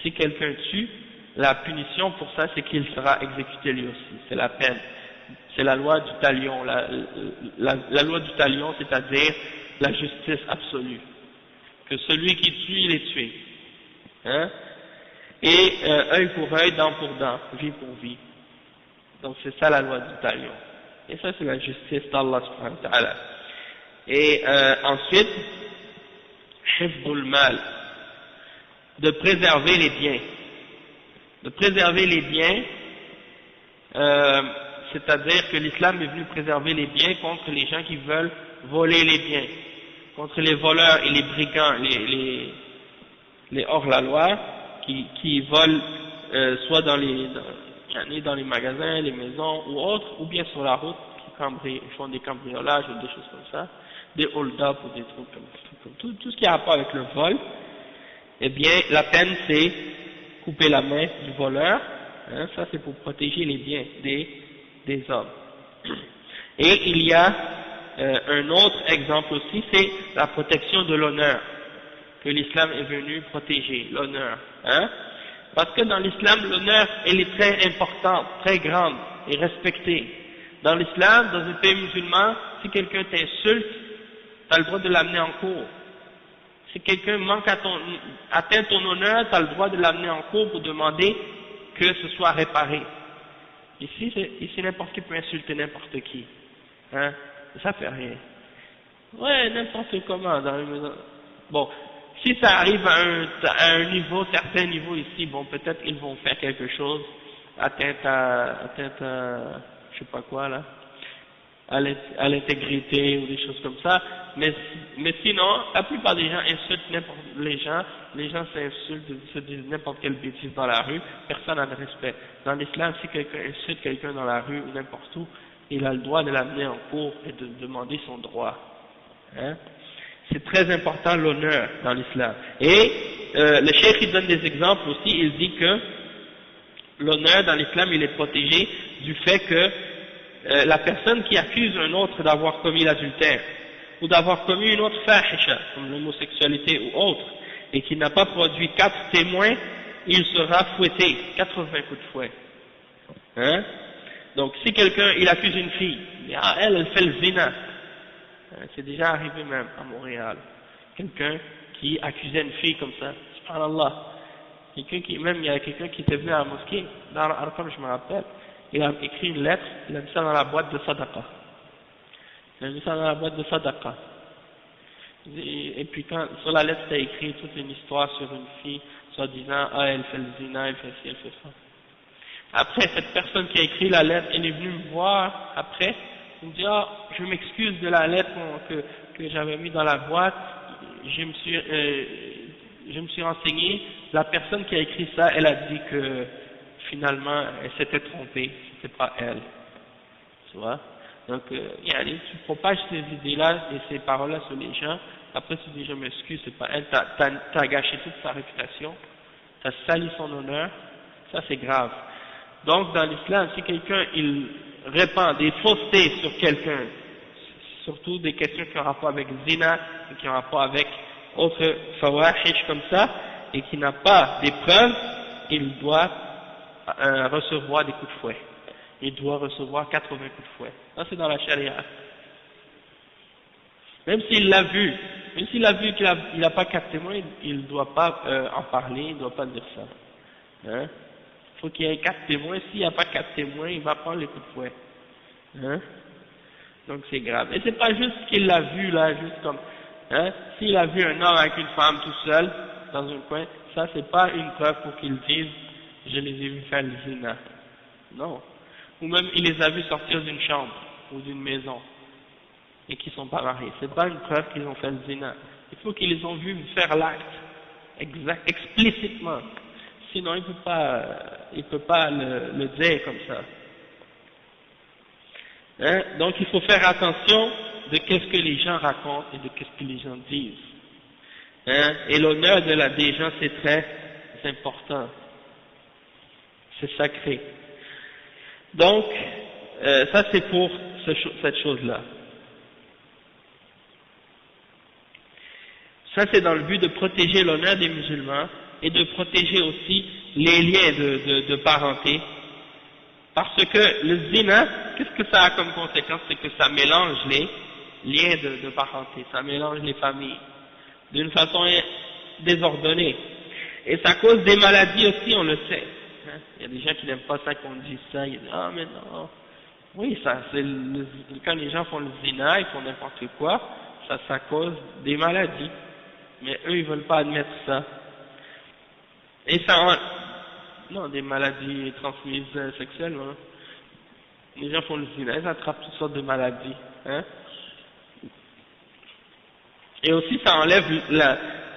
Si quelqu'un tue, la punition pour ça, c'est qu'il sera exécuté lui aussi. C'est la peine. C'est la loi du talion. La loi du talion, c'est-à-dire la justice absolue. Que celui qui tue, il est tué. Hein? Et œil pour œil, dent pour dent, vie pour vie. Donc c'est ça la loi du talion. Et ça c'est la justice d'Allah subhanahu wa ta'ala. Et ensuite, hifdul mal, de préserver les biens. De préserver les biens, c'est-à-dire que l'islam est venu préserver les biens contre les gens qui veulent voler les biens, contre les voleurs et les brigands, les hors-la-loi, qui volent soit dans les magasins, les maisons ou autres, ou bien sur la route, qui font des cambriolages ou des choses comme ça, des hold-up ou des trucs comme tout ce qui a rapport avec le vol. Eh bien, la peine c'est couper la main du voleur, hein, ça c'est pour protéger les biens des hommes. Et il y a un autre exemple aussi, c'est la protection de l'honneur, que l'islam est venu protéger, l'honneur. Hein? Parce que dans l'islam, l'honneur, elle est très importante, très grande et respectée. Dans l'islam, dans un pays musulman, si quelqu'un t'insulte, tu as le droit de l'amener en cour. Si quelqu'un atteint ton honneur, tu as le droit de l'amener en cour pour demander que ce soit réparé. Ici n'importe qui peut insulter n'importe qui. Hein? Ça fait rien. Ouais, n'importe comment dans les maisons. Bon, si ça arrive à un niveau, certain niveau ici, bon, peut-être ils vont faire quelque chose, atteinte à je sais pas quoi là, à l'intégrité ou des choses comme ça, mais sinon, la plupart des gens insultent les gens s'insultent, se disent n'importe quelle bêtise dans la rue, personne n'a de respect. Dans l'islam, si quelqu'un insulte quelqu'un dans la rue ou n'importe où, il a le droit de l'amener en cour et de demander son droit. Hein? C'est très important l'honneur dans l'islam. Et le cheikh il donne des exemples aussi, il dit que l'honneur dans l'islam il est protégé du fait que la personne qui accuse un autre d'avoir commis l'adultère ou d'avoir commis une autre fahisha, comme l'homosexualité ou autre, et qui n'a pas produit 4 témoins, il sera fouetté, 80 coups de fouet. Hein? Donc si quelqu'un il accuse une fille, elle fait le zina. C'est déjà arrivé même à Montréal. Quelqu'un qui accusait une fille comme ça, subhanallah. Il y a quelqu'un qui était venu à la mosquée, dans Arqam, je me rappelle, il a écrit une lettre, il a mis ça dans la boîte de sadaqa. Et puis sur la lettre, c'était écrit toute une histoire sur une fille, soi-disant, elle fait le zina, elle fait ci, elle fait ça. Après, cette personne qui a écrit la lettre, elle est venue me voir après, il me dit, je m'excuse de la lettre que j'avais mis dans la boîte, je me suis renseigné, la personne qui a écrit ça, elle a dit que finalement, elle s'était trompée, c'était pas elle. Tu vois? Donc, tu propages ces idées-là et ces paroles-là sur les gens, après tu dis, je m'excuse, c'est pas elle, t'as gâché toute sa réputation, t'as sali son honneur, ça c'est grave. Donc dans l'islam, si quelqu'un il répand des faussetés sur quelqu'un, surtout des questions qui ont rapport avec zina, qui ont rapport avec autres fawahish comme ça, et qui n'a pas des preuves, il doit recevoir des coups de fouet. Il doit recevoir 80 coups de fouet. Ça c'est dans la charia. Même s'il l'a vu, qu'il n'a pas 4 témoins, il ne doit pas en parler, il ne doit pas dire ça. Hein? Il faut qu'il y ait 4 témoins. S'il n'y a pas 4 témoins, il va prendre les coups de fouet. Hein? Donc c'est grave. Et c'est pas juste qu'il l'a vu là, juste comme, hein? S'il a vu un homme avec une femme tout seul, dans un coin, ça c'est pas une preuve pour qu'il dise, je les ai vus faire le zina. Non. Ou même il les a vus sortir d'une chambre, ou d'une maison, et qu'ils sont pas mariés. C'est pas une preuve qu'ils ont fait le zina. Il faut qu'ils les ont vus faire l'acte, explicitement. Sinon il peut pas le dire comme ça. Hein? Donc il faut faire attention de qu'est-ce que les gens racontent et de qu'est-ce que les gens disent. Hein? Et l'honneur des gens c'est très important. C'est sacré. Donc, ça c'est pour cette chose-là. Ça c'est dans le but de protéger l'honneur des musulmans et de protéger aussi les liens de parenté. Parce que le zina, qu'est-ce que ça a comme conséquence? C'est que ça mélange les liens de parenté, ça mélange les familles d'une façon désordonnée. Et ça cause des maladies aussi, on le sait. Il y a des gens qui n'aiment pas ça qu'on dise ça, ils disent ah mais non, oui ça c'est quand les gens font le zina, ils font n'importe quoi, ça cause des maladies, mais eux ils veulent pas admettre ça, et ça non des maladies transmises sexuellement, les gens font le zina, ils attrapent toutes sortes de maladies, hein, et aussi ça enlève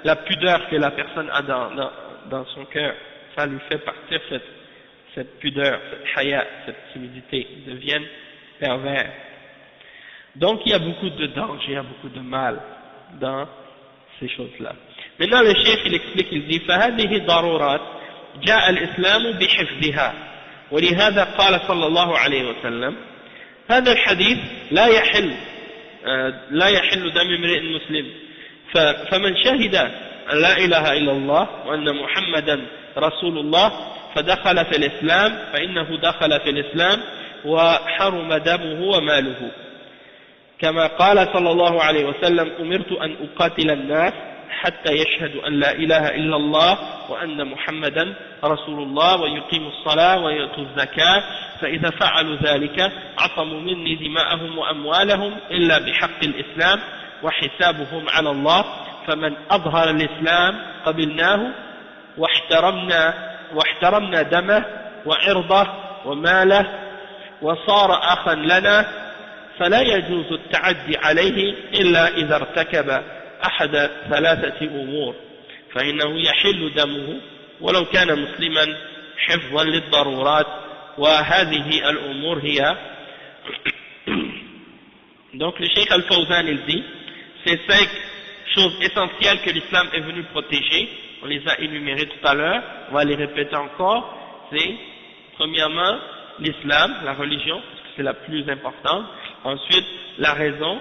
la pudeur que la personne a dans son cœur. Ça lui fait partir cette pudeur, cette haya, cette timidité, ils deviennent pervers. Donc il y a beaucoup de danger, il y a beaucoup de mal dans ces choses-là. Maintenant le cheikh il explique, il dit فهذه ضرورات جاء الإسلام بحفظها ولهذا قال صلى الله عليه وسلم هذا الحديث لا يحل دم امرئ مسلم فمن شهد أن لا إله إلا الله وأن محمدا رسول الله فدخل في الإسلام فإنه دخل في الإسلام وحرم دمه وماله كما قال صلى الله عليه وسلم أمرت أن أقاتل الناس حتى يشهدوا أن لا إله إلا الله وأن محمدا رسول الله ويقيموا الصلاة ويؤتوا الزكاة فإذا فعلوا ذلك عصموا مني دماءهم وأموالهم إلا بحق الإسلام وحسابهم على الله فمن أظهر الإسلام قبلناه واحترمنا دمه وعرضه وماله وصار أخا لنا فلا يجوز التعدي عليه إلا إذا ارتكب أحد 3 أمور فإنه يحل دمه ولو كان مسلما حفظا للضرورات وهذه الأمور هي. Donc le Cheikh Al-Fawzan il dit ces 5 choses essentielles que l'islam est venu protéger, on les a énumérées tout à l'heure, on va les répéter encore. C'est premièrement l'islam, la religion, parce que c'est la plus importante, ensuite la raison,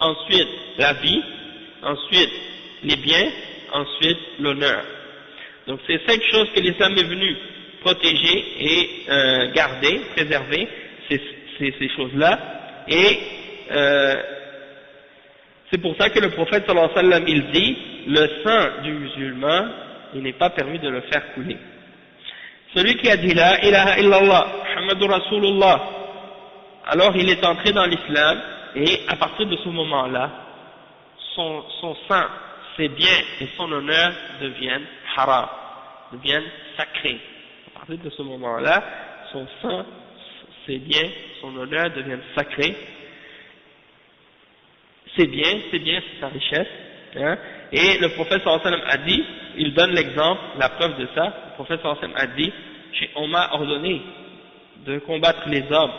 ensuite la vie, ensuite les biens, ensuite l'honneur. Donc c'est 5 choses que l'islam est venu protéger et garder, préserver, ces choses-là, et c'est pour ça que le prophète sallallahu alayhi wa sallam il dit le sang du musulman il n'est pas permis de le faire couler. Celui qui a dit la ilaha illallah Muhammadur Rasulullah, alors il est entré dans l'islam, et à partir de ce moment-là son sang, ses biens et son honneur deviennent haram, deviennent sacrés. À partir de ce moment-là son sang, ses biens, son honneur deviennent sacrés. C'est bien, c'est sa richesse. Hein? Et le prophète sallallahu alayhi wa sallam a dit, il donne l'exemple, la preuve de ça, le prophète sallallahu alayhi wa sallam a dit, on m'a ordonné de combattre les hommes,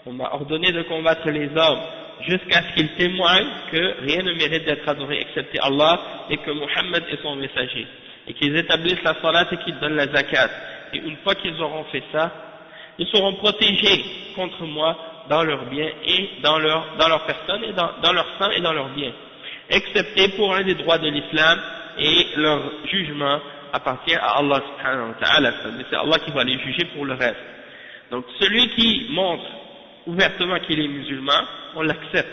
on m'a ordonné de combattre les hommes, jusqu'à ce qu'ils témoignent que rien ne mérite d'être adoré excepté Allah, et que Muhammad est son messager, et qu'ils établissent la salat et qu'ils donnent la zakat, et une fois qu'ils auront fait ça, ils seront protégés contre moi dans leurs biens et dans leur personne et dans leur sang et dans leurs biens, excepté pour un des droits de l'islam, et leur jugement appartient à Allah subhanahu wa ta'ala, c'est Allah qui va les juger pour le reste. Donc celui qui montre ouvertement qu'il est musulman, on l'accepte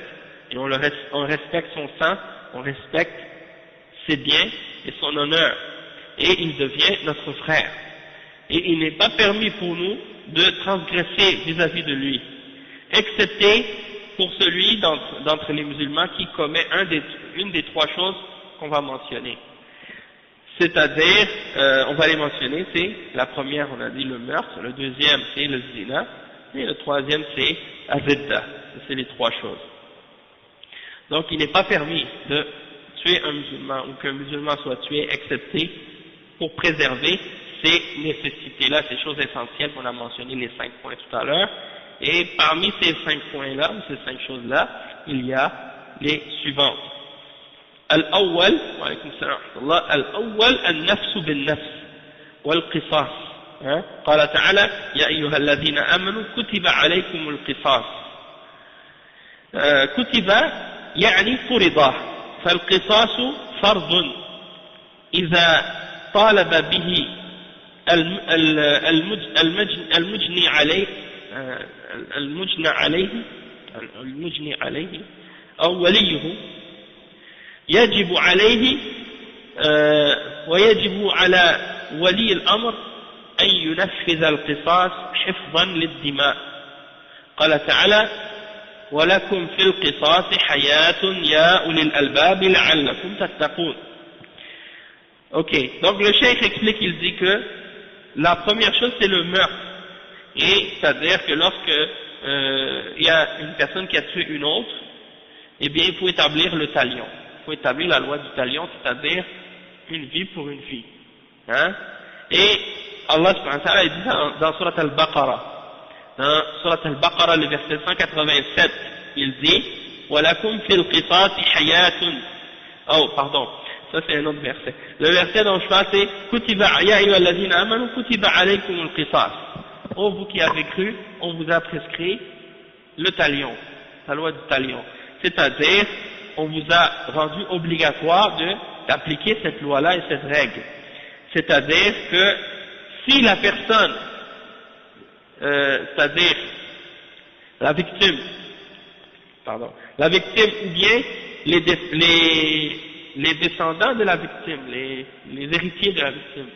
et on respecte son sang, on respecte ses biens et son honneur, et il devient notre frère. Et il n'est pas permis pour nous de transgresser vis-à-vis de lui, excepté pour celui d'entre les musulmans qui commet une des trois choses qu'on va mentionner. C'est-à-dire, on va les mentionner, c'est la première, on a dit le meurtre, le deuxième c'est le zina, et le troisième c'est azidda. C'est les trois choses. Donc il n'est pas permis de tuer un musulman ou qu'un musulman soit tué, excepté pour préserver ces nécessités-là, ces choses essentielles qu'on a mentionnées, les 5 points tout à l'heure. Et parmi ces 5 points-là, ou ces 5 choses-là, il y a les suivantes. Al-awwal, wa alaykum salam wa rahmatullah, al-awwal an-nafsu bin-nafs wal-qisas. قال تعالى يا أيها الذين آمنوا كتب عليكم القصاص. كتب يعني فرض، فالقصاص فرض إذا طالب به المجني عليه أو وليه، يجب عليه ويجب على ولي الأمر أن ينفذ القصاص حفظا للدماء. قال تعالى ولكم في القصاص حياة يا أولي الألباب لعلكم تتقون. Ok, donc le cheikh explique, il dit que la première chose c'est le meurtre, et c'est-à-dire que lorsque il y a une personne qui a tué une autre, eh bien il faut établir le talion, il faut établir la loi du talion, c'est-à-dire une vie pour une vie, hein? Et Allah subhanahu wa ta'ala dit dans Surat Al-Baqarah, le verset 187, il dit وَلَكُمْ فِي الْقِصَاصِ حَيَاةٌ. Oh, pardon, ça c'est un autre verset. Le verset dont je parle c'est كُتِبَ يَا أَيُّهَا الَّذِينَ آمَنُوا كُتِبَ عَلَيْكُمُ الْقِصَاص. Oh, vous qui avez cru, on vous a prescrit le talion, la loi du talion. C'est-à-dire, on vous a rendu obligatoire d'appliquer cette loi-là et cette règle. C'est-à-dire que si la personne, c'est-à-dire la victime ou bien les descendants de la victime, les héritiers de la victime,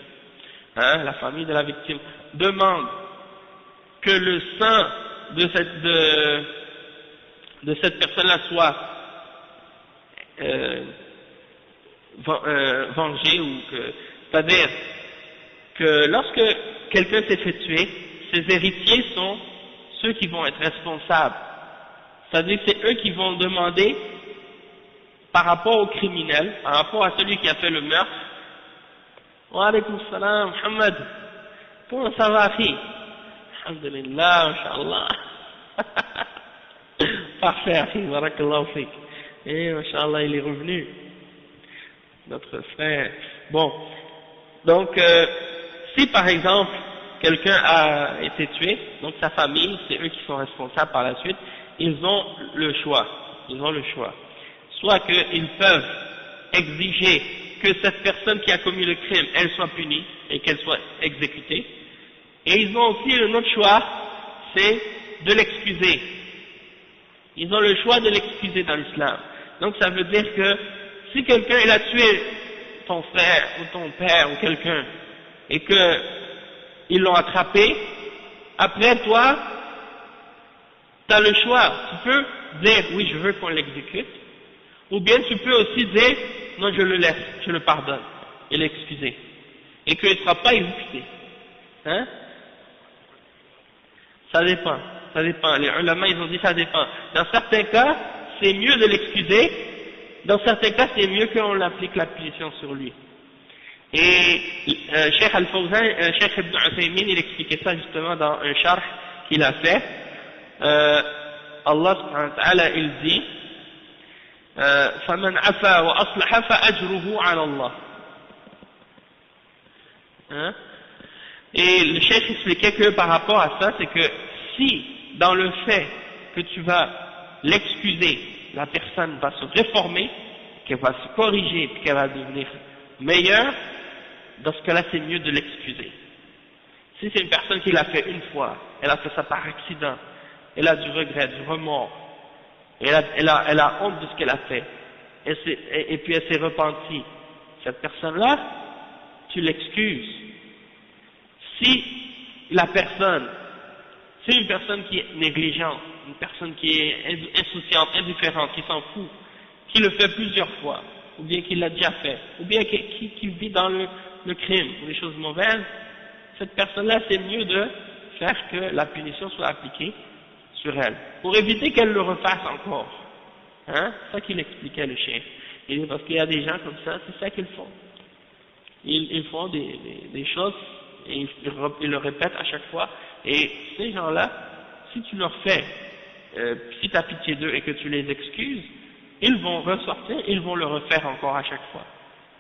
hein, la famille de la victime, demandent que le sang de cette personne-là soit vengé, ou que, c'est-à-dire que lorsque quelqu'un s'est fait tuer, ses héritiers sont ceux qui vont être responsables. C'est-à-dire que c'est eux qui vont demander par rapport au criminel, par rapport à celui qui a fait le meurtre. Wa alaykum salam, Muhammad. Comment ça va, akhi? Alhamdulillah, Inch'Allah. Parfait, akhi, barakallahu fik. Et Inch'Allah, il est revenu, notre frère. Bon, donc, si par exemple, quelqu'un a été tué, donc sa famille, c'est eux qui sont responsables par la suite, ils ont le choix. Soit qu'ils peuvent exiger que cette personne qui a commis le crime, elle soit punie et qu'elle soit exécutée. Et ils ont aussi un autre choix, c'est de l'excuser. Ils ont le choix de l'excuser dans l'islam. Donc ça veut dire que si quelqu'un il a tué ton frère ou ton père ou quelqu'un et que ils l'ont attrapé, après toi, tu as le choix. Tu peux dire oui, je veux qu'on l'exécute, ou bien tu peux aussi dire non, je le laisse, je le pardonne et l'excuser, et qu'il ne sera pas exécuté. Hein? Ça dépend. Les ulama ils ont dit ça dépend. Dans certains cas, c'est mieux de l'excuser. Dans certains cas, c'est mieux qu'on applique la punition sur lui. Et Cheikh Al-Fawzan, Cheikh Ibn Uthaymin, il expliquait ça justement dans un sharh qu'il a fait. Allah subhanahu wa ta'ala, il dit فَمَنْ عَفَا وَأَصْلَحَ فَأَجْرُهُ عَلَى اللَّهِ. Et le chef expliquait que par rapport à ça, c'est que si dans le fait que tu vas l'excuser, la personne va se réformer, qu'elle va se corriger, puis qu'elle va devenir meilleure, dans ce cas-là, c'est mieux de l'excuser. Si c'est une personne qui l'a fait une fois, elle a fait ça par accident, elle a du regret, du remords, elle a honte de ce qu'elle a fait, et puis elle s'est repentie, cette personne-là, tu l'excuses. Si la personne, c'est une personne qui est négligente, une personne qui est insouciante, indifférente, qui s'en fout, qui le fait plusieurs fois, ou bien qui l'a déjà fait, ou bien qui vit dans le crime, ou les choses mauvaises, cette personne-là, c'est mieux de faire que la punition soit appliquée sur elle, pour éviter qu'elle le refasse encore. Hein? C'est ça qu'il expliquait le chef. Et parce qu'il y a des gens comme ça, c'est ça qu'ils font. Ils font des choses, et ils le répètent à chaque fois, et ces gens-là, si tu leur fais, si tu as pitié d'eux et que tu les excuses, ils vont ressortir, ils vont le refaire encore à chaque fois.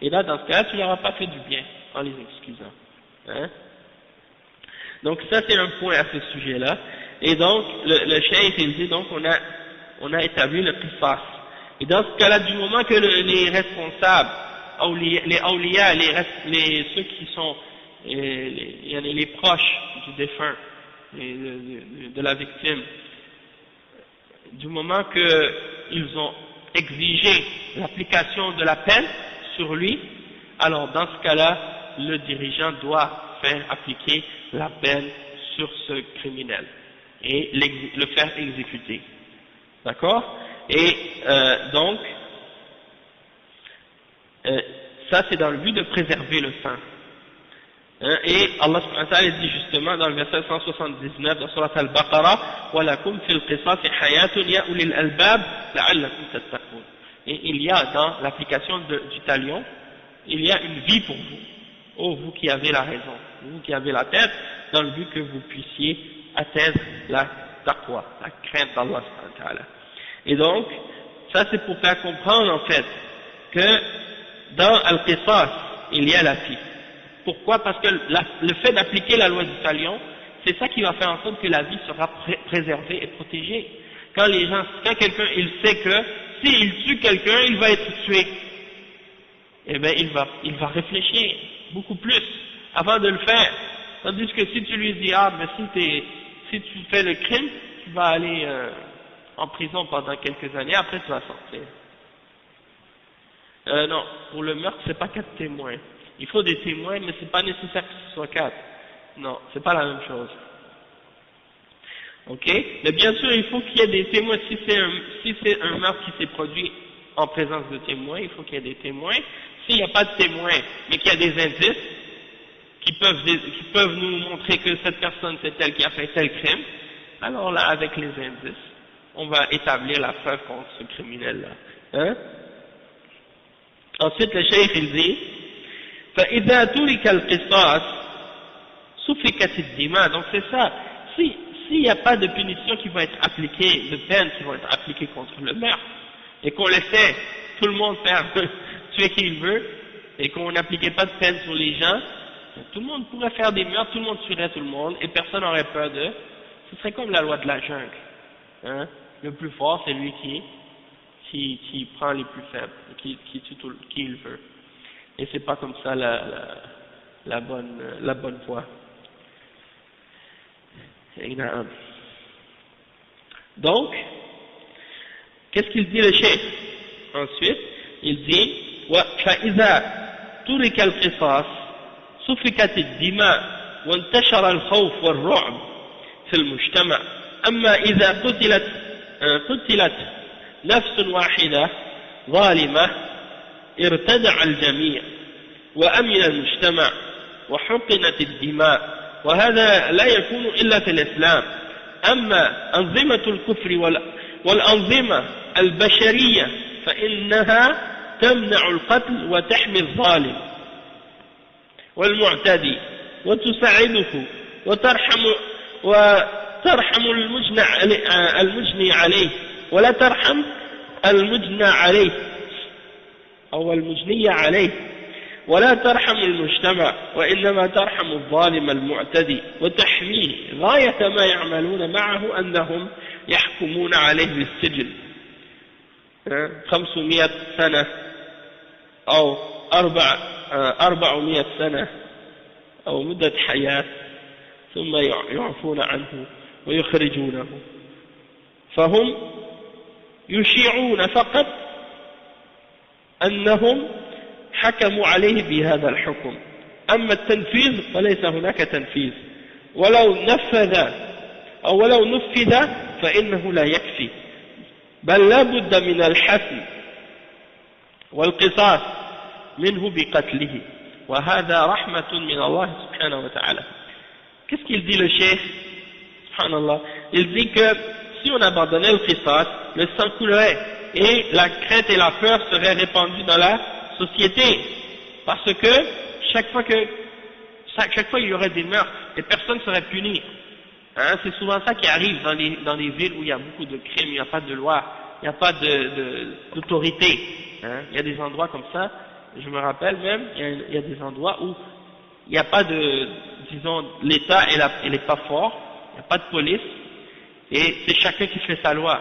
Et là, dans ce cas-là, tu leur as pas fait du bien en les excusant. Hein? Donc ça, c'est un point à ce sujet-là. Et donc, le cheikh, il dit, donc, on a établi le qisas. Et dans ce cas-là, du moment que les responsables, les awliya, ceux qui sont les proches du défunt, de la victime, du moment qu'ils ont exigé l'application de la peine sur lui, alors dans ce cas-là, le dirigeant doit faire appliquer la peine sur ce criminel et le faire exécuter. D'accord? Et donc, ça c'est dans le but de préserver le sang. Hein, et Allah subhanahu wa ta'ala dit justement dans le verset 179 de Surat Al-Baqarah وَلَكُمْ فِي الْقِصَاصِ حَيَاةٌ يَا أُولِي الْأَلْبَابِ لَعَلَّكُمْ تَتَّقُونَ. Et il y a dans l'application du talion, il y a une vie pour vous, oh vous qui avez la raison, vous qui avez la tête, dans le but que vous puissiez atteindre la taqwa, la crainte d'Allah subhanahu wa ta'ala. Et donc, ça c'est pour faire comprendre en fait que dans Al-Qisas, il y a la vie. Pourquoi? Parce que le fait d'appliquer la loi du talion, c'est ça qui va faire en sorte que la vie sera préservée et protégée. Quand quelqu'un il sait que s'il tue quelqu'un, il va être tué, eh bien il va réfléchir beaucoup plus avant de le faire. Tandis que si tu lui dis mais si tu fais le crime, tu vas aller en prison pendant quelques années, après tu vas sortir. Non, pour le meurtre c'est pas 4 témoins. Il faut des témoins, mais c'est pas nécessaire que ce soit 4. Non, c'est pas la même chose. Ok? Mais bien sûr, il faut qu'il y ait des témoins. Si c'est un meurtre qui s'est produit en présence de témoins, il faut qu'il y ait des témoins. S'il n'y a pas de témoins, mais qu'il y a des indices qui peuvent nous montrer que cette personne c'est elle qui a fait tel crime, alors là, avec les indices, on va établir la preuve contre ce criminel-là. Hein? Ensuite, le cheikh il dit فإذا ترك القصاص سفكت الدماء. Donc c'est ça, s'il n'y a pas de punition qui va être appliquée, de peine qui va être appliquée contre le meurtre, et qu'on laissait tout le monde faire tuer qui il veut, et qu'on n'appliquait pas de peine sur les gens, tout le monde pourrait faire des meurtres, tout le monde tuerait tout le monde, et personne n'aurait peur d'eux. Ce serait comme la loi de la jungle. Hein? Le plus fort, c'est lui qui prend les plus faibles, qui tue qui il veut. Et c'est pas comme ça la bonne voie. Donc, qu'est-ce qu'il dit le cheikh? Ensuite, il dit فإذا ترك القصاص سفكت الدماء وانتشر الخوف والرعب في المجتمع. أما إذا قتلت نفس واحدة ظالمة ارتدع الجميع وأمن المجتمع وحقنت الدماء، وهذا لا يكون إلا في الإسلام. أما أنظمة الكفر والأنظمة البشرية فإنها تمنع القتل وتحمي الظالم والمعتدي وتساعده وترحم المجني عليه ولا ترحم المجنى عليه أو المجني عليه، ولا ترحم المجتمع وإنما ترحم الظالم المعتدي وتحميه غاية ما يعملون معه أنهم يحكمون عليه بالسجن 500 سنة أو 400 سنة أو مدة حياة ثم يعفون عنه ويخرجونه. فهم يشيعون فقط أنهم حكموا عليه بهذا الحكم، أما التنفيذ فليس هناك تنفيذ، ولو نفذ أو ولو نفذ فإنه لا يكفي، بل لا بد من الحسم والقصاص منه بقتله، وهذا رحمة من الله سبحانه وتعالى. Qu'est-ce qu'il dit le cheikh? Subhanallah, il dit que si on abandonnait le qisas, le sang coulerait et la crainte et la peur seraient répandues dans la société, parce que chaque fois il y aurait des meurtres et personne ne serait puni. Hein, c'est souvent ça qui arrive dans les villes où il y a beaucoup de crimes, il n'y a pas de loi, il n'y a pas d'autorité. Hein. Il y a des endroits comme ça, je me rappelle même, il y a des endroits où il n'y a pas disons, l'État il n'est pas fort, il n'y a pas de police, et c'est chacun qui fait sa loi.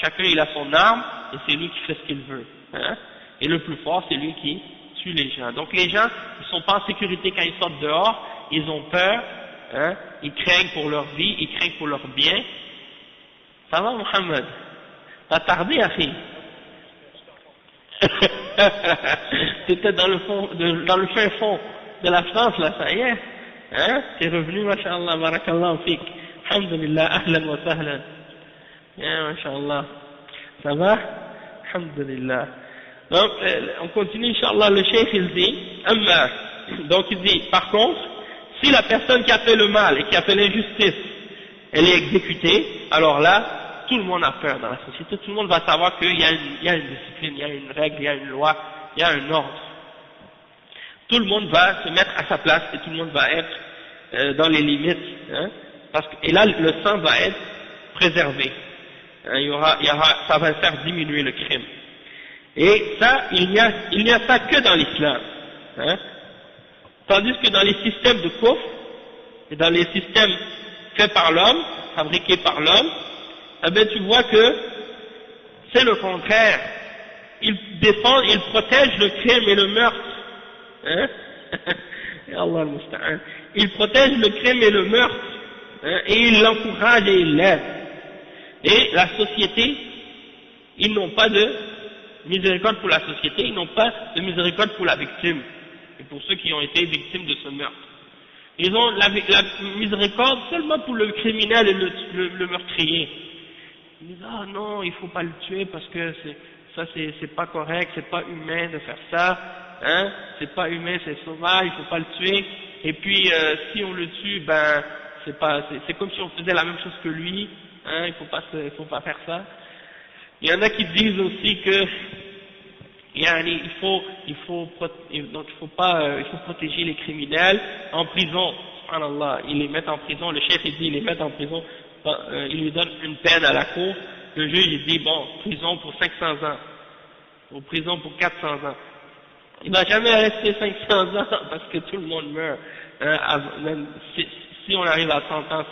Chacun il a son arme, et c'est lui qui fait ce qu'il veut. Hein. Et le plus fort, c'est lui qui tue les gens. Donc les gens, ils ne sont pas en sécurité quand ils sortent dehors, ils ont peur, hein, ils craignent pour leur vie, ils craignent pour leur bien. Ça va, Mohamed? T'as tardé, Akhi? T'étais dans le fin fond de la France, là, ça y est. Hein? T'es revenu, masha'Allah, barakallahu fik. Alhamdulillah, ahlan wa sahlan. Masha'Allah. Ça va? Alhamdulillah. Donc, on continue, Inch'Allah, le cheikh, il dit, donc il dit, par contre, si la personne qui a fait le mal et qui a fait l'injustice, elle est exécutée, alors là, tout le monde a peur dans la société, tout le monde va savoir qu'il y a une discipline, il y a une règle, il y a une loi, il y a un ordre. Tout le monde va se mettre à sa place et tout le monde va être dans les limites, hein, et là, le sang va être préservé. Hein, ça va faire diminuer le crime. Et ça, il n'y a ça que dans l'islam. Hein. Tandis que dans les systèmes de kufr, et dans les systèmes faits par l'homme, fabriqués par l'homme, eh bien, tu vois que c'est le contraire. Ils défendent, ils protègent le crime et le meurtre. Hein. Allah al-Musta'an. Ils protègent le crime et le meurtre. Hein, et ils l'encouragent et ils l'aident. Et la société, ils n'ont pas de miséricorde pour la société, ils n'ont pas de miséricorde pour la victime et pour ceux qui ont été victimes de ce meurtre. Ils ont la miséricorde seulement pour le criminel et le meurtrier. Ils disent, ah non, il faut pas le tuer parce que c'est pas correct, c'est pas humain de faire ça, hein, c'est pas humain, c'est sauvage, il faut pas le tuer. Et puis si on le tue, ben c'est comme si on faisait la même chose que lui, hein, il faut pas faire ça. Il y en a qui disent aussi que il faut protéger les criminels en prison. Subhanallah, ils les mettent en prison, le chef il dit ils les mettent en prison, il lui donne une peine à la cour, le juge il dit bon, prison pour 500 ans, ou prison pour 400 ans. Il va jamais rester 500 ans parce que tout le monde meurt. Hein, même si on arrive à 100 ans,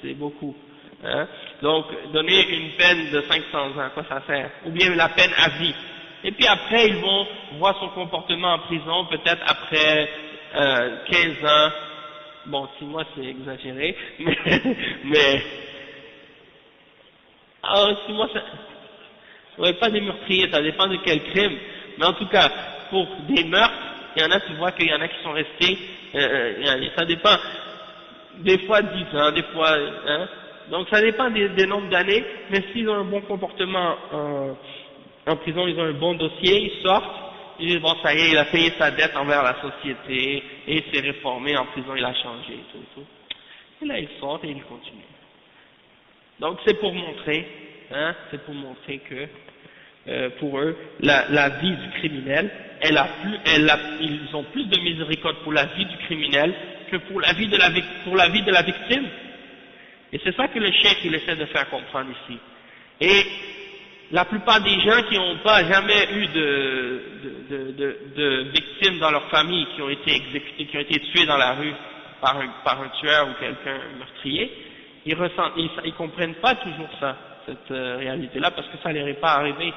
c'est beaucoup. Hein? Donc, donner une peine de 500 ans, quoi ça sert? Ou bien la peine à vie. Et puis après, ils vont voir son comportement en prison, peut-être après 15 ans. Bon, 6 mois c'est exagéré, mais 6 mois, ouais, pas des meurtriers, ça dépend de quel crime. Mais en tout cas, pour des meurtres, il y en a, tu vois qu'il y en a qui sont restés, ça dépend, des fois 10 ans, des fois, hein. Donc ça dépend des nombres d'années, mais s'ils ont un bon comportement en prison, ils ont un bon dossier, ils sortent, ils disent bon ça y est, il a payé sa dette envers la société, et il s'est réformé en prison, il a changé, tout. Et là ils sortent et ils continuent. Donc c'est pour montrer, hein, que pour eux, la vie du criminel, ils ont plus de miséricorde pour la vie du criminel que pour la vie de la victime. Et c'est ça que le cheikh il essaie de faire comprendre ici. Et la plupart des gens qui n'ont pas jamais eu de victimes dans leur famille, qui ont été exécutés, qui ont été tués dans la rue par un tueur ou quelqu'un meurtrier, ils comprennent pas toujours ça, cette réalité-là, parce que ça leur est pas arrivé.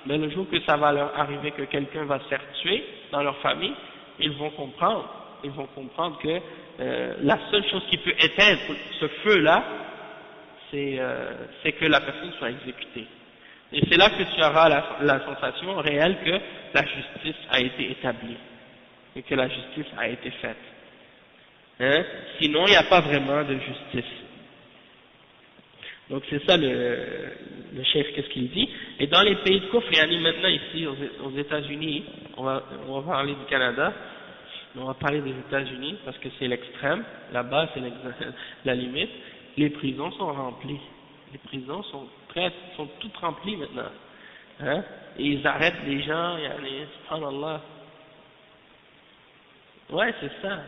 Mais le jour que ça va leur arriver, que quelqu'un va se faire tuer dans leur famille, ils vont comprendre que la seule chose qui peut éteindre ce feu-là, c'est que la personne soit exécutée. Et c'est là que tu auras la sensation réelle que la justice a été établie et que la justice a été faite. Hein? Sinon, il n'y a pas vraiment de justice. Donc c'est ça le chef, qu'est-ce qu'il dit. Et dans les pays de Kufr, il y en a maintenant ici aux États-Unis, on va parler du Canada, mais on va parler des États-Unis parce que c'est l'extrême, là-bas c'est la limite. Les prisons sont remplies. Les prisons sont toutes remplies maintenant. Hein? Et ils arrêtent les gens, subhanallah. Ouais, c'est ça.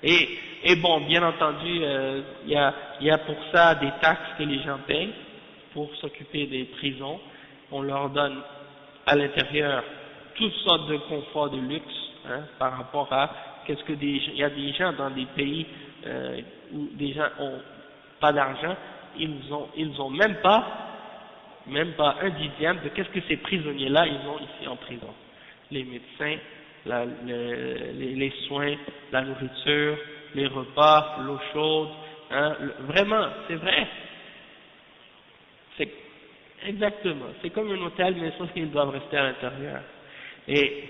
Et bon, bien entendu, il y a pour ça des taxes que les gens payent pour s'occuper des prisons. On leur donne à l'intérieur toutes sortes de conforts de luxe, hein, par rapport à il y a des gens dans des pays où des gens ont pas d'argent, ils ont même pas un dixième de qu'est-ce que ces prisonniers-là ils ont ici en prison. Les médecins, les soins, la nourriture, les repas, l'eau chaude, hein, vraiment, c'est vrai. C'est exactement, c'est comme un hôtel, mais sauf qu'ils doivent rester à l'intérieur. Mais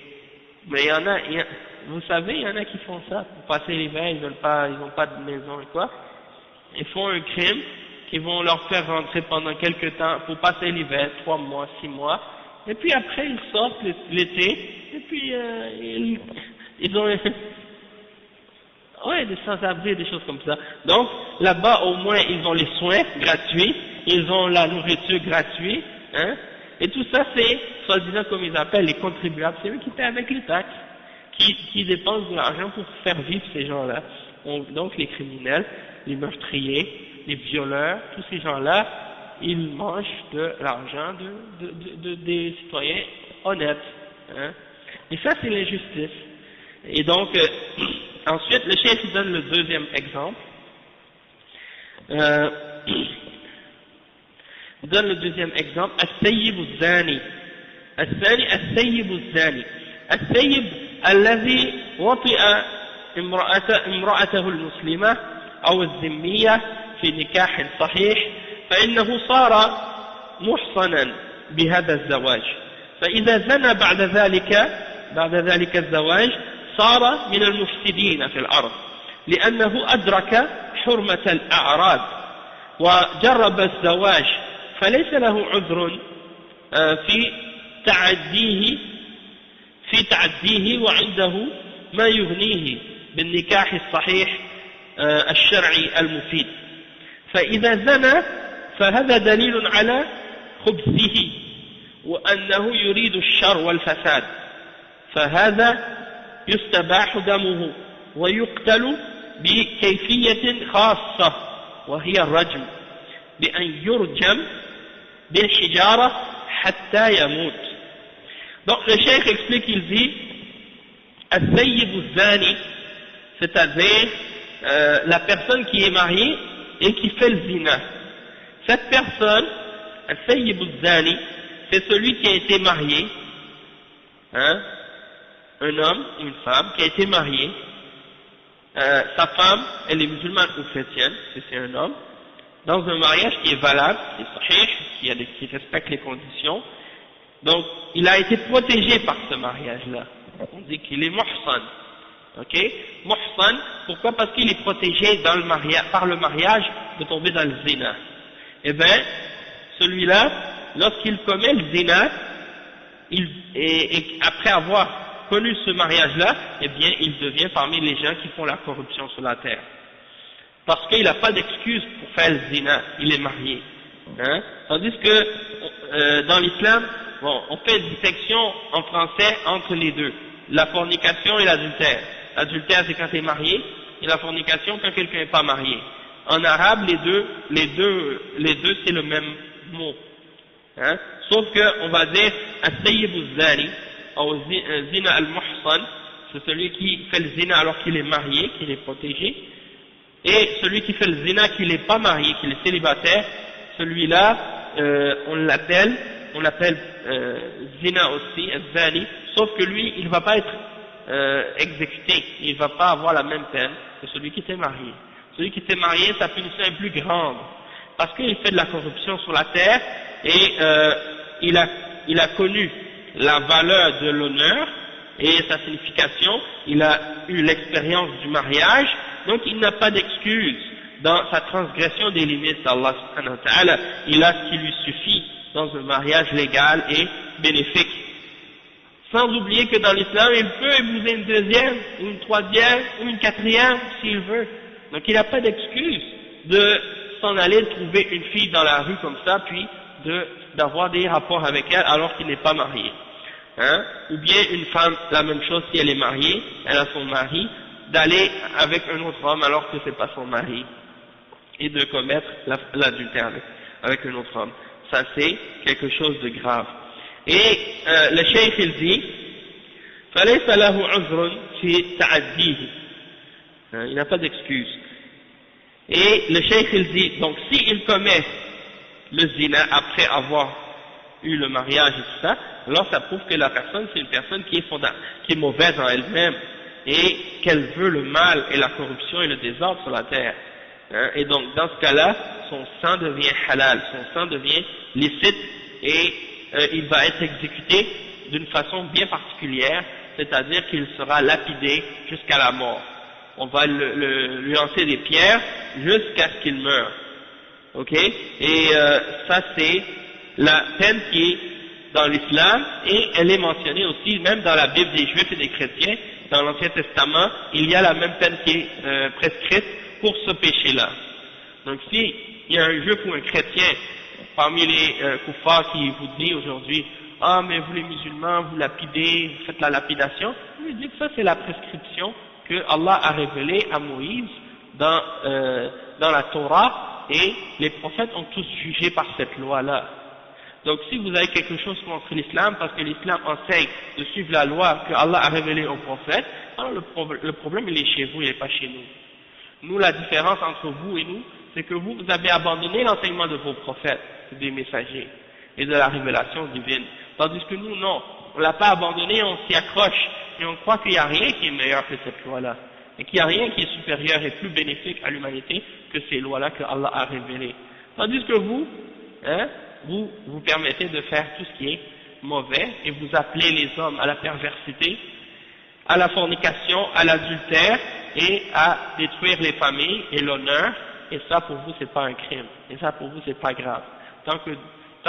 vous savez, il y en a qui font ça pour passer l'hiver, ils n'ont pas de maison et quoi. Ils font un crime qui vont leur faire rentrer pendant quelques temps pour passer l'hiver, 3 mois, 6 mois, et puis après ils sortent l'été, et puis ils ont ouais, des sans-abri, des choses comme ça. Donc là-bas au moins ils ont les soins gratuits, ils ont la nourriture gratuite, hein, et tout ça c'est, soi-disant comme ils appellent les contribuables, c'est eux qui paient avec les taxes, qui dépensent de l'argent pour faire vivre ces gens-là. Donc les criminels, les meurtriers, les violeurs, tous ces gens-là, ils mangent de l'argent des citoyens honnêtes. Hein. Et ça, c'est l'injustice. Et donc, ensuite, le chef donne le deuxième exemple. Il donne le deuxième exemple. السيب الزاني. الثاني السيب الزاني. السيب الذي وطئ امرأته المسلمة أو الذمية في نكاح صحيح فإنه صار محصنا بهذا الزواج، فإذا زنى بعد ذلك الزواج صار من المفسدين في الأرض، لأنه أدرك حرمة الأعراض وجرب الزواج، فليس له عذر في تعديه وعنده ما يغنيه بالنكاح الصحيح الشرعي المفيد. فإذا زنى فهذا دليل على خبثه وأنه يريد الشر والفساد، فهذا يستباح دمه ويقتل بكيفية خاصة وهي الرجم، بأن يرجم بالحجارة حتى يموت. Donc le cheikh explique, il dit السيب الزاني, c'est-à-dire la personne qui est mariée et qui fait le zina. Cette personne, السيب الزاني, c'est celui qui a été marié, hein, un homme, une femme qui a été marié, sa femme, elle est musulmane ou chrétienne, c'est un homme, dans un mariage qui est valable, qui est sahih, qui respecte les conditions. Donc, il a été protégé par ce mariage-là. On dit qu'il est muhsan. Ok? Muhsan, pourquoi? Parce qu'il est protégé dans par le mariage de tomber dans le zina. Eh bien, celui-là, lorsqu'il commet le zina, et après avoir connu ce mariage-là, eh bien, il devient parmi les gens qui font la corruption sur la terre. Parce qu'il n'a pas d'excuse pour faire le zina, il est marié. Hein? Tandis que dans l'islam, bon, on fait une distinction en français entre les deux, la fornication et l'adultère. L'adultère c'est quand tu es marié, et la fornication quand quelqu'un n'est pas marié. En arabe, les deux c'est le même mot. Hein? Sauf qu'on va dire as-sayyib az-zani ou zina al-muhsan, c'est celui qui fait le zina alors qu'il est marié, qu'il est protégé, et celui qui fait le zina qu'il n'est pas marié, qu'il est célibataire, celui-là on l'appelle zina aussi, az-zani, sauf que lui il ne va pas être exécuté, il ne va pas avoir la même peine que celui qui était marié. Celui qui était marié, sa punition est plus grande, parce qu'il fait de la corruption sur la terre, et il a connu la valeur de l'honneur et sa signification, il a eu l'expérience du mariage, donc il n'a pas d'excuse dans sa transgression des limites d'Allah subhanahu wa ta'ala, il a ce qui lui suffit dans un mariage légal et bénéfique. Sans oublier que dans l'islam, il peut épouser une deuxième, une troisième, ou une quatrième, s'il veut. Donc il n'a pas d'excuse de s'en aller trouver une fille dans la rue comme ça, puis d'avoir des rapports avec elle alors qu'il n'est pas marié. Hein? Ou bien une femme, la même chose si elle est mariée, elle a son mari, d'aller avec un autre homme alors que c'est pas son mari, et de commettre l'adultère avec un autre homme. Ça c'est quelque chose de grave. Et le cheikh il dit فَلَيْسَ لَهُ عُذْرٌ فِي تَعَدِّيهِ, il n'a pas d'excuse. Et le cheikh il dit, donc s'il commet le zina après avoir eu le mariage et tout ça, alors ça prouve que la personne c'est une personne qui est mauvaise en elle-même et qu'elle veut le mal et la corruption et le désordre sur la terre. Hein? Et donc dans ce cas-là, son sang devient halal, son sang devient licite et il va être exécuté d'une façon bien particulière, c'est-à-dire qu'il sera lapidé jusqu'à la mort. On va lui lancer des pierres jusqu'à ce qu'il meure. Ok? Et ça c'est la peine qui est dans l'islam, et elle est mentionnée aussi même dans la Bible des Juifs et des chrétiens. Dans l'Ancien Testament, il y a la même peine qui est prescrite pour ce péché-là. Donc si il y a un juif ou un chrétien parmi les koufars qui vous dit aujourd'hui, ah mais vous les musulmans, vous lapidez, vous faites la lapidation, je lui dis que ça c'est la prescription que Allah a révélée à Moïse dans la Torah, et les prophètes ont tous jugé par cette loi-là. Donc si vous avez quelque chose contre l'islam, parce que l'islam enseigne de suivre la loi que Allah a révélée aux prophètes, alors le problème il est chez vous, il n'est pas chez nous. Nous, la différence entre vous et nous, c'est que vous avez abandonné l'enseignement de vos prophètes, des messagers, et de la révélation divine. Tandis que nous, non, on ne l'a pas abandonné, on s'y accroche, et on croit qu'il n'y a rien qui est meilleur que cette loi-là, et qu'il n'y a rien qui est supérieur et plus bénéfique à l'humanité que ces lois-là que Allah a révélées. Tandis que vous, vous permettez de faire tout ce qui est mauvais, et vous appelez les hommes à la perversité, à la fornication, à l'adultère, et à détruire les familles et l'honneur, et ça pour vous c'est pas un crime, et ça pour vous c'est pas grave. Tant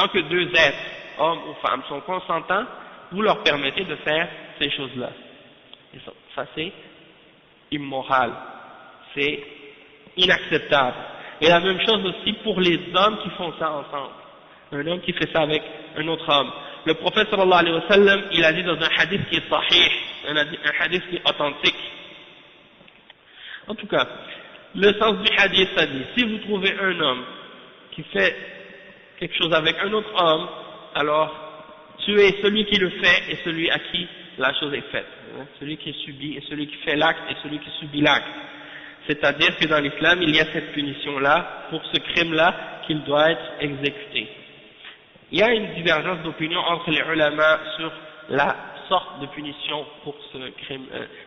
que deux êtres, hommes ou femmes, sont consentants, vous leur permettez de faire ces choses-là. Et ça c'est immoral, c'est inacceptable. Et la même chose aussi pour les hommes qui font ça ensemble. Un homme qui fait ça avec un autre homme. Le prophète sallallahu alayhi wa sallam, il a dit dans un hadith qui est sahih, un hadith qui est authentique. En tout cas, le sens du hadith, ça dit, si vous trouvez un homme qui fait quelque chose avec un autre homme, alors tuez celui qui le fait et celui à qui la chose est faite. Celui qui subit et celui qui fait l'acte et celui qui subit l'acte. C'est-à-dire que dans l'islam, il y a cette punition-là, pour ce crime-là, qu'il doit être exécuté. Il y a une divergence d'opinion entre les ulama sur la sorte de punition pour ce crime,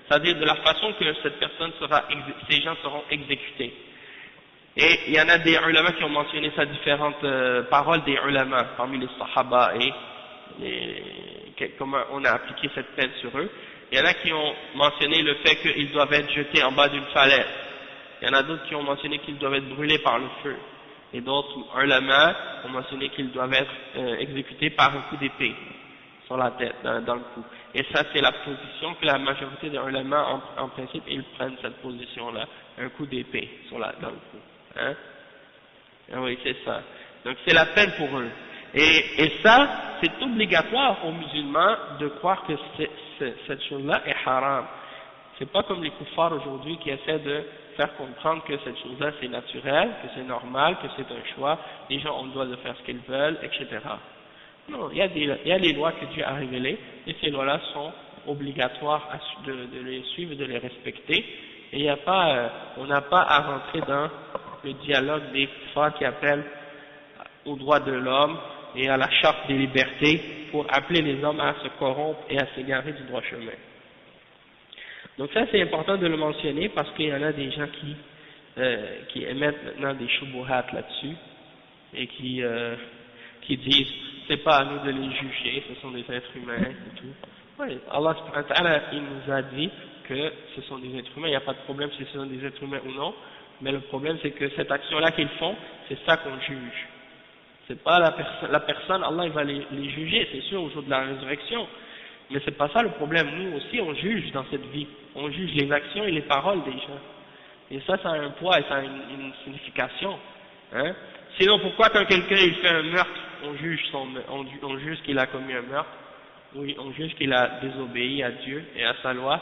c'est-à-dire de la façon que cette personne ces gens seront exécutés. Et il y en a des ulama qui ont mentionné ça, différentes paroles des ulama parmi les sahaba et comment on a appliqué cette peine sur eux. Il y en a qui ont mentionné le fait qu'ils doivent être jetés en bas d'une falaise. Il y en a d'autres qui ont mentionné qu'ils doivent être brûlés par le feu. Et d'autres ulama ont mentionné qu'ils doivent être exécutés par un coup d'épée sur la tête, dans le cou. Et ça c'est la position que la majorité des ulama en principe ils prennent cette position-là, un coup d'épée dans le cou. Hein? Ah oui, c'est ça. Donc c'est la peine pour eux. Et ça, c'est obligatoire aux musulmans de croire que cette chose-là est haram. C'est pas comme les kuffars aujourd'hui qui essaient de faire comprendre que cette chose-là c'est naturel, que c'est normal, que c'est un choix, les gens ont le droit de faire ce qu'ils veulent, etc. Non, il y a les lois que Dieu a révélées, et ces lois-là sont obligatoires de les suivre, de les respecter, et il y a pas, on n'a pas à rentrer dans le dialogue des kuffars qui appellent aux droits de l'homme et à la charte des libertés pour appeler les hommes à se corrompre et à s'égarer du droit chemin. Donc ça c'est important de le mentionner parce qu'il y en a des gens qui émettent maintenant des shubuhat là-dessus et qui disent c'est pas à nous de les juger, ce sont des êtres humains et tout. Oui, Allah subhanahu wa ta'ala, il nous a dit que ce sont des êtres humains, il n'y a pas de problème si ce sont des êtres humains ou non, mais le problème c'est que cette action-là qu'ils font, c'est ça qu'on juge. C'est pas la personne, Allah il va les juger, c'est sûr au jour de la résurrection, mais c'est pas ça le problème. Nous aussi on juge dans cette vie, on juge les actions et les paroles des gens. Et ça a un poids et ça a une signification. Hein? Sinon pourquoi quand quelqu'un il fait un meurtre, on juge qu'il a commis un meurtre, ou on juge qu'il a désobéi à Dieu et à sa loi.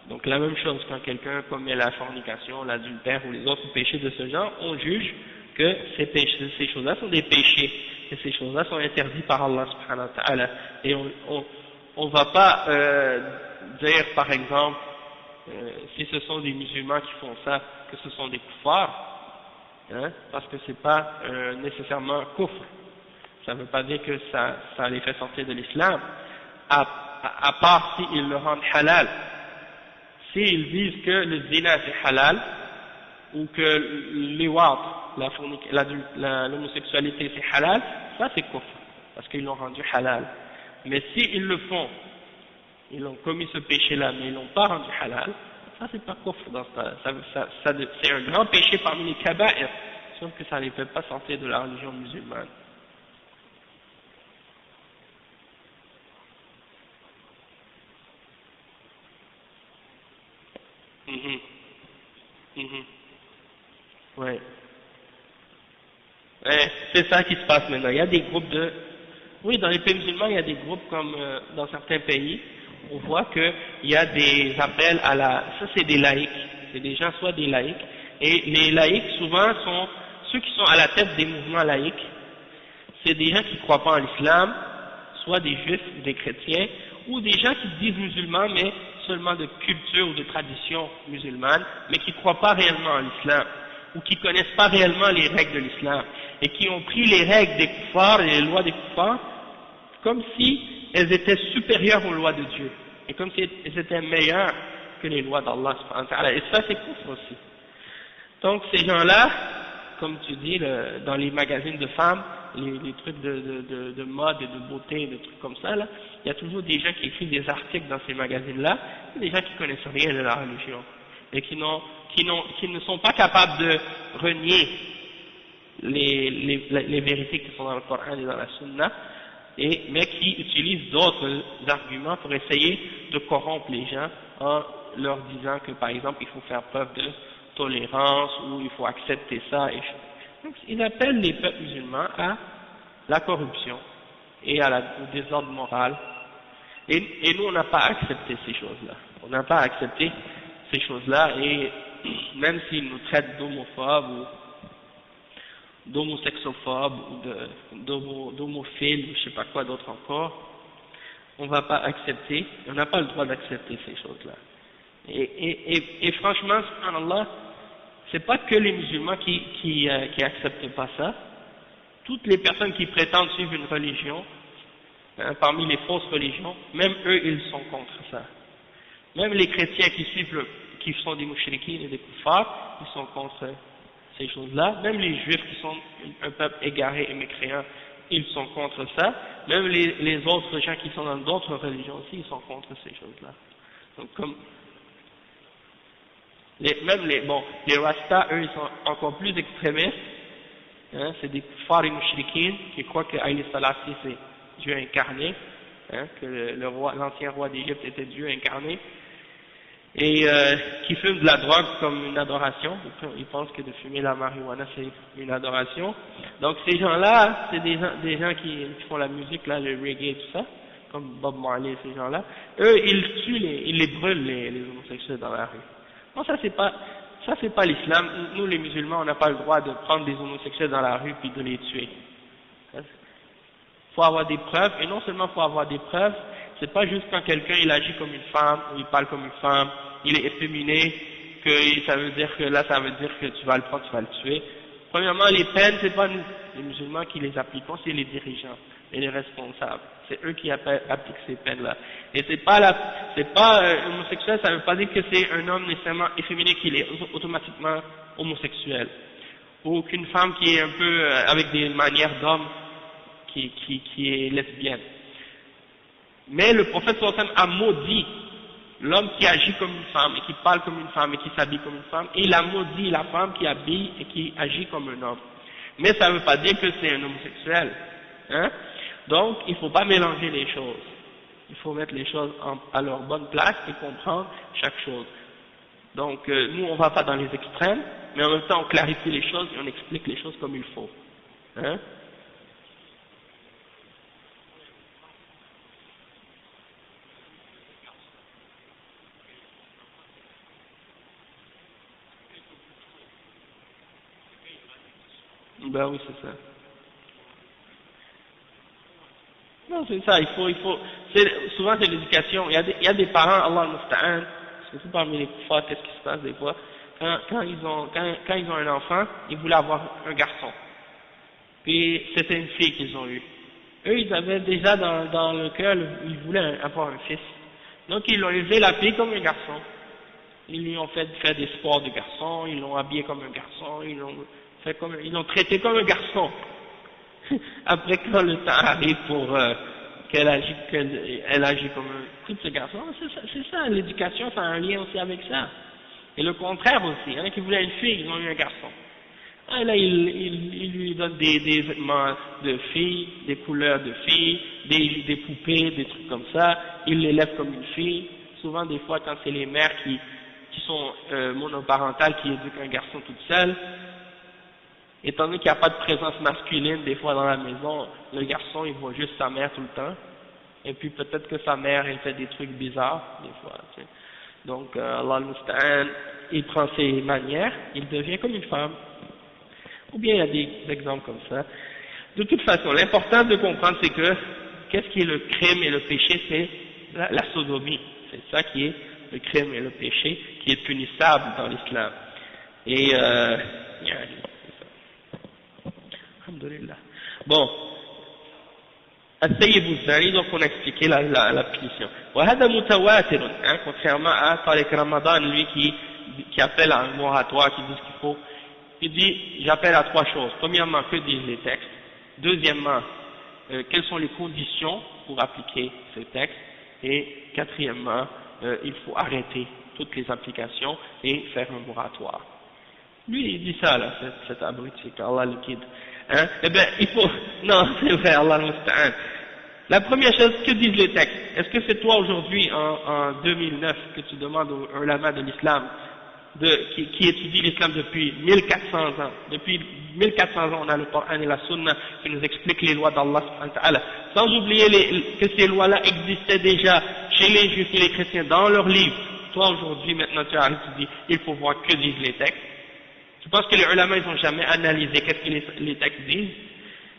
Donc la même chose quand quelqu'un commet la fornication, l'adultère ou les autres péchés de ce genre, on juge que ces choses-là sont des péchés, et ces choses-là sont interdites par Allah subhanahu wa ta'ala. Et on va pas dire par exemple, si ce sont des musulmans qui font ça, que ce sont des kuffars, hein, parce que c'est pas nécessairement kufr. Ça ne veut pas dire que ça les fait sortir de l'islam, à part s'ils le rendent halal. S'ils disent que le zina c'est halal, ou que l'iwad, l'homosexualité c'est halal, ça c'est kufr, parce qu'ils l'ont rendu halal. Mais s'ils le font, ils ont commis ce péché-là, mais ils l'ont pas rendu halal, ça c'est pas kufr dans c'est un grand péché parmi les kaba'ir, sauf que ça ne les fait pas sortir de la religion musulmane. Ouais. C'est ça qui se passe maintenant. Il y a des groupes oui, dans les pays musulmans, il y a des groupes comme dans certains pays, on voit qu'il y a des appels ça c'est des laïcs, c'est des gens soit des laïcs, et les laïcs souvent sont ceux qui sont à la tête des mouvements laïcs, c'est des gens qui ne croient pas en l'islam, soit des juifs ou des chrétiens, ou des gens qui se disent musulmans mais seulement de culture ou de tradition musulmane, mais qui ne croient pas réellement en l'islam, ou qui ne connaissent pas réellement les règles de l'islam, et qui ont pris les règles des kuffars et les lois des kuffars comme si elles étaient supérieures aux lois de Dieu, et comme si elles étaient meilleures que les lois d'Allah subhanahu wa ta'ala, et ça c'est kufr aussi. Donc ces gens-là, comme tu dis, dans les magazines de femmes, les trucs de mode et de beauté, des trucs comme ça, là, il y a toujours des gens qui écrivent des articles dans ces magazines-là, des gens qui connaissent rien de la religion, et qui ne sont pas capables de renier les vérités qui sont dans le Coran et dans la Sunna, mais qui utilisent d'autres arguments pour essayer de corrompre les gens en leur disant que par exemple il faut faire preuve de tolérance ou il faut accepter ça. Donc ils appellent les peuples musulmans à la corruption et au désordre moral. Et nous on n'a pas accepté ces choses-là. On n'a pas accepté ces choses-là, et même s'ils nous traitent d'homophobes ou d'homosexophobes ou d'homophiles, je sais pas quoi d'autre encore, on va pas accepter, on n'a pas le droit d'accepter ces choses-là. Et franchement, subhanallah, c'est pas que les musulmans qui acceptent pas ça. Toutes les personnes qui prétendent suivre une religion, hein, parmi les fausses religions, même eux ils sont contre ça. Même les chrétiens qui sont des mouchriquines et des kuffars, ils sont contre ces choses-là. Même les juifs qui sont un peuple égaré et mécréant, ils sont contre ça. Même les autres gens qui sont dans d'autres religions aussi, ils sont contre ces choses-là. Donc comme les Rastas, eux, ils sont encore plus extrémistes. Hein, c'est des kuffars et mouchriquines qui croient que Haïli Salassi c'est Dieu incarné, hein, que l'ancien roi d'Égypte était Dieu incarné, et qui fument de la drogue comme une adoration. Ils pensent que de fumer la marijuana c'est une adoration. Donc ces gens-là, c'est des gens qui font la musique là, le reggae et tout ça, comme Bob Marley, ces gens-là. Eux, ils les brûlent les homosexuels dans la rue. Non, ça c'est pas l'islam. Nous les musulmans, on n'a pas le droit de prendre des homosexuels dans la rue puis de les tuer. faut avoir des preuves, et non seulement faut avoir des preuves, c'est pas juste quand quelqu'un il agit comme une femme, ou il parle comme une femme, il est efféminé, que ça veut dire que là ça veut dire que tu vas le prendre, tu vas le tuer. Premièrement, les peines, c'est pas nous, les musulmans qui les appliquons, c'est les dirigeants et les responsables. C'est eux qui appliquent ces peines-là. Et c'est pas homosexuel, ça veut pas dire que c'est un homme nécessairement efféminé qu'il est automatiquement homosexuel. Ou qu'une femme qui est un peu avec des manières d'homme qui est lesbienne. Mais le prophète sallallahu alayhi wa sallam a maudit l'homme qui agit comme une femme et qui parle comme une femme et qui s'habille comme une femme, et il a maudit la femme qui habille et qui agit comme un homme. Mais ça ne veut pas dire que c'est un homosexuel. Hein? Donc, il ne faut pas mélanger les choses. Il faut mettre les choses à leur bonne place et comprendre chaque chose. Donc, nous, on ne va pas dans les extrêmes, mais en même temps, on clarifie les choses et on explique les choses comme il faut. Hein? Ben oui, c'est ça. Non, c'est ça, souvent c'est l'éducation. Il y a des parents, Allah al-Musta'an, surtout parmi les kuffars, qu'est-ce qui se passe des fois, quand ils ont un enfant, ils voulaient avoir un garçon. Puis c'était une fille qu'ils ont eue. Eux, ils avaient déjà dans le cœur, ils voulaient avoir un fils. Donc ils l'ont élevé la fille comme un garçon. Ils lui ont fait faire des sports de garçon, ils l'ont habillé comme un garçon, ils l'ont traité comme un garçon. Après, quand le temps arrive pour qu'elle agit comme un type de garçon, c'est ça, l'éducation, ça a un lien aussi avec ça. Et le contraire aussi, il y en a qui voulaient une fille, ils ont eu un garçon. Ah, là, il lui donne des vêtements de fille, des couleurs de fille, des poupées, des trucs comme ça, il l'élève comme une fille. Souvent, des fois, quand c'est les mères qui sont monoparentales, qui éduquent un garçon toute seule, étant donné qu'il n'y a pas de présence masculine des fois dans la maison, le garçon il voit juste sa mère tout le temps, et puis peut-être que sa mère elle fait des trucs bizarres des fois. Tu sais. Donc Allah al-Musta'an, il prend ses manières, il devient comme une femme. Ou bien il y a des exemples comme ça. De toute façon, l'important de comprendre c'est que qu'est-ce qui est le crime et le péché, c'est la sodomie. C'est ça qui est le crime et le péché, qui est punissable dans l'islam. Et alhamdulillah. Bon, الثيب الزاني, donc on a expliqué la punition. وهذا متواتر, hein, contrairement à Tariq Ramadan, lui qui appelle à un moratoire, qui dit ce qu'il faut. Il dit, j'appelle à trois choses. Premièrement, que disent les textes. Deuxièmement, quelles sont les conditions pour appliquer ces textes. Et quatrièmement, il faut arrêter toutes les applications et faire un moratoire. Lui, il dit ça, là, cet abruti, qu'Allah le guide. Hein? Eh bien, il faut, non, c'est vrai, Allah al-Musta'an. La première chose, que disent les textes? Est-ce que c'est toi aujourd'hui, en 2009, que tu demandes aux ulama de l'islam, qui étudie l'islam depuis 1400 ans? Depuis 1400 ans, on a le Coran et la Sunna qui nous expliquent les lois d'Allah subhanahu wa ta'ala. Sans oublier que ces lois-là existaient déjà chez les juifs et les chrétiens dans leurs livres. Toi, aujourd'hui, maintenant, tu arrives, tu dis, il faut voir que disent les textes. Je pense que les ulama, ils n'ont jamais analysé qu'est-ce que les textes disent,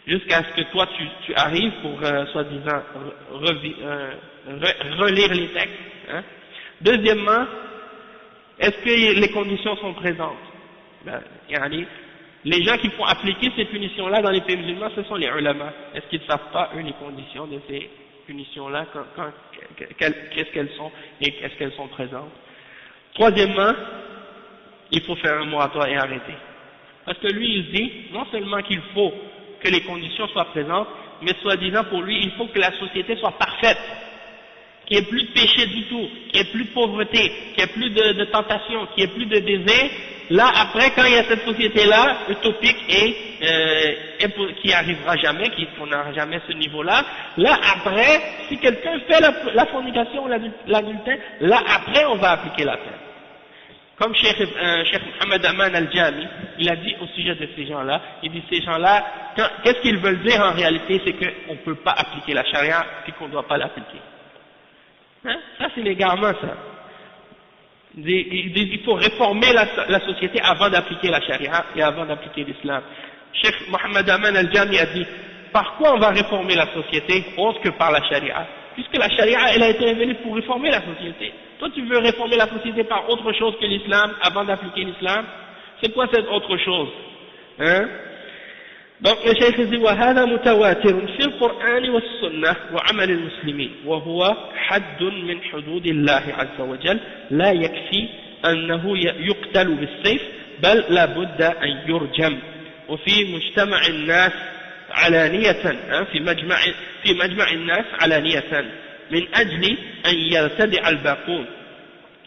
jusqu'à ce que toi, tu arrives pour, soi-disant, relire les textes. Hein. Deuxièmement, est-ce que les conditions sont présentes? Ben, les gens qui font appliquer ces punitions-là dans les pays musulmans, ce sont les ulama. Est-ce qu'ils ne savent pas, eux, les conditions de ces punitions-là, qu'est-ce qu'elles sont et est-ce qu'elles sont présentes? Troisièmement, il faut faire un moratoire et arrêter. Parce que lui, il dit, non seulement qu'il faut que les conditions soient présentes, mais soi-disant pour lui, il faut que la société soit parfaite, qu'il n'y ait plus de péché du tout, qu'il n'y ait plus de pauvreté, qu'il n'y ait plus de tentation, qu'il n'y ait plus de désir. Là, après, quand il y a cette société-là, utopique et qui arrivera jamais, qu'on n'aura jamais ce niveau-là, là, après, si quelqu'un fait la fornication ou l'adultère, là, après, on va appliquer la peine. Comme Cheikh Mohamed Aman al-Jami, il a dit au sujet de ces gens-là, il dit ces gens-là, qu'est-ce qu'ils veulent dire en réalité, c'est qu'on ne peut pas appliquer la charia et qu'on ne doit pas l'appliquer. Hein? Ça c'est l'égarement, ça. Il faut réformer la société avant d'appliquer la charia et avant d'appliquer l'islam. Cheikh Mohamed Aman al-Jami a dit, par quoi on va réformer la société autre que par la charia? Puisque la charia, elle a été révélée pour réformer la société. Toi, tu veux réformer la société par autre chose que l'islam avant d'appliquer l'islam? C'est quoi cette autre chose? Hein? Donc le cheikh dit وهذا متواتر في القرآن والسنة وعمل المسلمين وهو حد من حدود الله عز وجل لا يكفي أنه يقتل بالسيف بل لا بد أن يرجم وفي مجتمع الناس علانية في مجمع الناس علانية من أجل أن يرتدع الباقون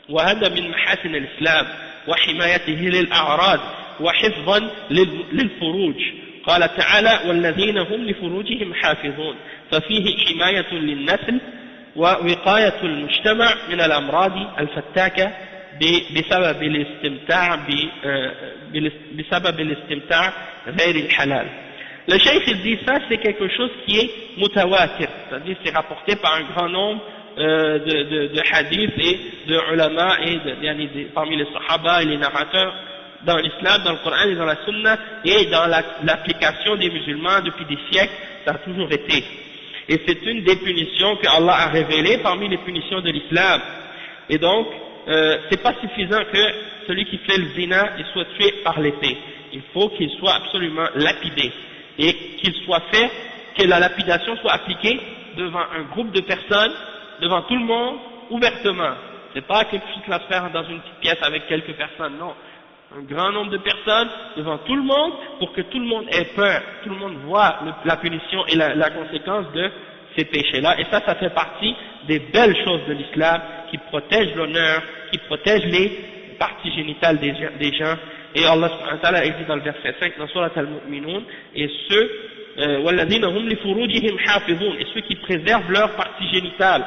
وهذا من محاسن الإسلام وحمايته للأعراض وحفظا للفروج قال تعالى والذين هم لفروجهم حافظون ففيه حماية للنسل ووقاية المجتمع من الأمراض الفتاكة بسبب الاستمتاع غير الحلال. Le cheikh dit ça, c'est quelque chose qui est mutawatir, c'est-à-dire c'est rapporté par un grand nombre de hadiths et de ulama et parmi les sahaba et les narrateurs dans l'islam, dans le Coran et dans la sunna et dans l'application des musulmans depuis des siècles, ça a toujours été. Et c'est une des punitions que Allah a révélées parmi les punitions de l'islam. Et donc, c'est pas suffisant que celui qui fait le zina il soit tué par l'épée. Il faut qu'il soit absolument lapidé. Et qu'il soit fait, que la lapidation soit appliquée devant un groupe de personnes, devant tout le monde, ouvertement. C'est pas quelque chose qui va se faire dans une petite pièce avec quelques personnes, non. Un grand nombre de personnes devant tout le monde pour que tout le monde ait peur, tout le monde voit la punition et la conséquence de ces péchés-là. Et ça fait partie des belles choses de l'islam qui protègent l'honneur, qui protègent les parties génitales des gens. Et Allah subhanahu wa ta'ala dit dans le verset 5 dans Surat Al-Mu'minun, et ceux وَالَّذِينَ هُمْ لِفُرُوجِهِمْ حَافِظُونَ, et ceux qui préservent leurs parties génitales.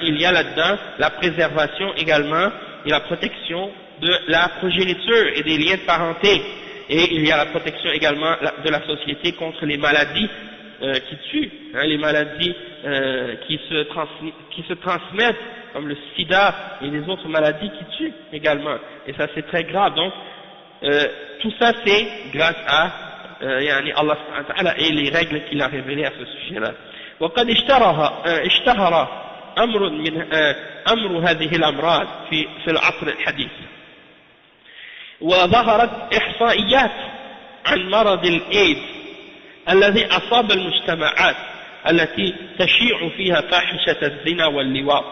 Il y a là-dedans la préservation également et la protection de la progéniture et des liens de parenté. Et il y a la protection également de la société contre les maladies qui tuent, les maladies qui se transmettent, comme le sida et les autres maladies qui tuent également. Et ça c'est très grave. Donc, tout ça c'est grâce à Allah subhanahu wa ta'ala et les règles qu'il a révélées à ce sujet-là. وقد اشتهر أمر هذه الأمراض في العصر الحديث وظهرت إحصائيات عن مرض الإيدز الذي أصاب المجتمعات التي تشيع فيها فاحشة الزنا واللواط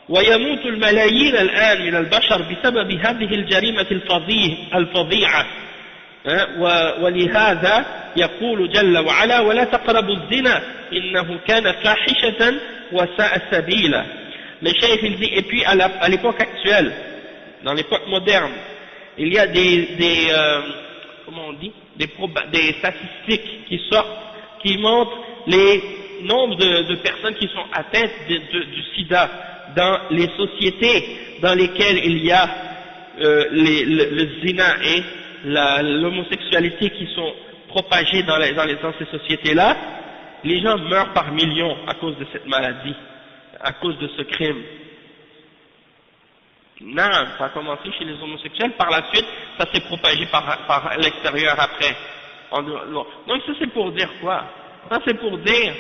ويموت الملايين الآن من البشر بسبب هذه الجريمة الفظيعة ولهذا يقول جل وعلا ولا تقربوا الزنا إنه كان فاحشة وساء سبيلا. Le cheikh il dit, et puis à l'époque actuelle, dans l'époque moderne, il y a comment on dit, des statistiques qui sortent, qui montrent les nombres de personnes qui sont atteintes du sida dans les sociétés dans lesquelles il y a le zina et l'homosexualité qui sont propagées dans ces sociétés-là. Les gens meurent par millions à cause de cette maladie, à cause de ce crime. Non, ça a commencé chez les homosexuels, par la suite, ça s'est propagé par l'extérieur après. Donc ça c'est pour dire quoi? Ça c'est pour dire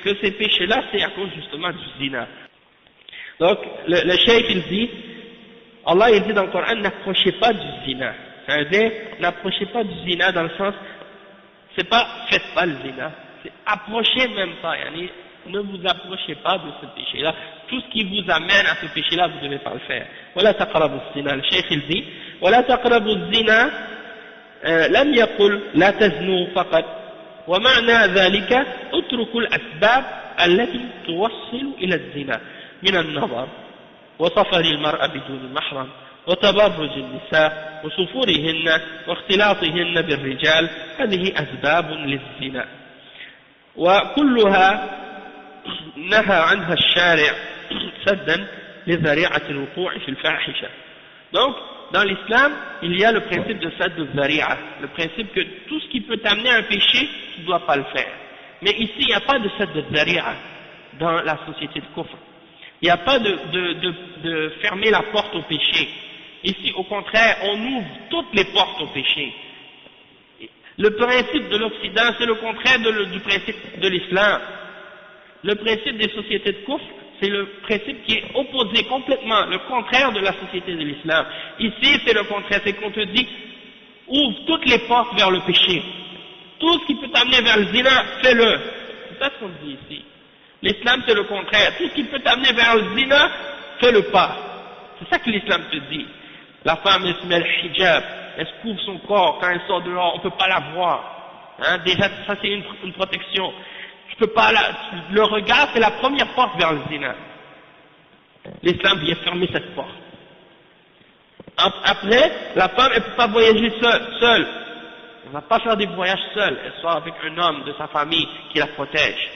que ces péchés-là, c'est à cause justement du zina. Donc le cheikh il dit, Allah il dit dans le Coran, n'approchez pas du zina. C'est-à-dire, n'approchez pas du zina dans le sens, c'est pas faites pas le zina, c'est approchez même pas, ne vous approchez pas de ce péché-là. Tout ce qui vous amène à ce péché-là, vous ne devez pas le faire. ولا تقربوا الزنا. Le cheikh il dit, ولا تقربوا الزنا لم يقل لا تزنوا فقط ومعنى ذلك اتركوا الأسباب التي توصل إلى الزنا من النظر وسفر المرأة بدون محرم وتبرج النساء وسفورهن واختلاطهن بالرجال، هذه أسباب للزنا وكلها نهى عنها الشارع سدا لذريعة الوقوع في الفاحشة. Donc, dans l'islam, il y a le principe de sadd al-zari'a, le principe que tout ce qui peut t'amener à un péché, tu ne dois pas le faire. Mais ici, il n'y a pas de sadd al-zari'a dans la société de kufr. Il n'y a pas de fermer la porte au péché. Ici, au contraire, on ouvre toutes les portes au péché. Le principe de l'Occident, c'est le contraire du principe de l'islam. Le principe des sociétés de kufr, c'est le principe qui est opposé complètement, le contraire de la société de l'islam. Ici, c'est le contraire, c'est qu'on te dit, ouvre toutes les portes vers le péché. Tout ce qui peut t'amener vers le zina, fais-le. C'est ça ce qu'on dit ici. L'islam, c'est le contraire. Tout ce qui peut t'amener vers le zina, fais-le pas. C'est ça que l'islam te dit. La femme, elle se met le hijab, elle se couvre son corps, quand elle sort dehors, on ne peut pas la voir. Hein, déjà, ça c'est une protection. Tu peux pas le regard, c'est la première porte vers le zina. L'islam vient fermer cette porte. Après, la femme, elle ne peut pas voyager seule. Elle ne va pas faire des voyages seule. Elle sort avec un homme de sa famille qui la protège.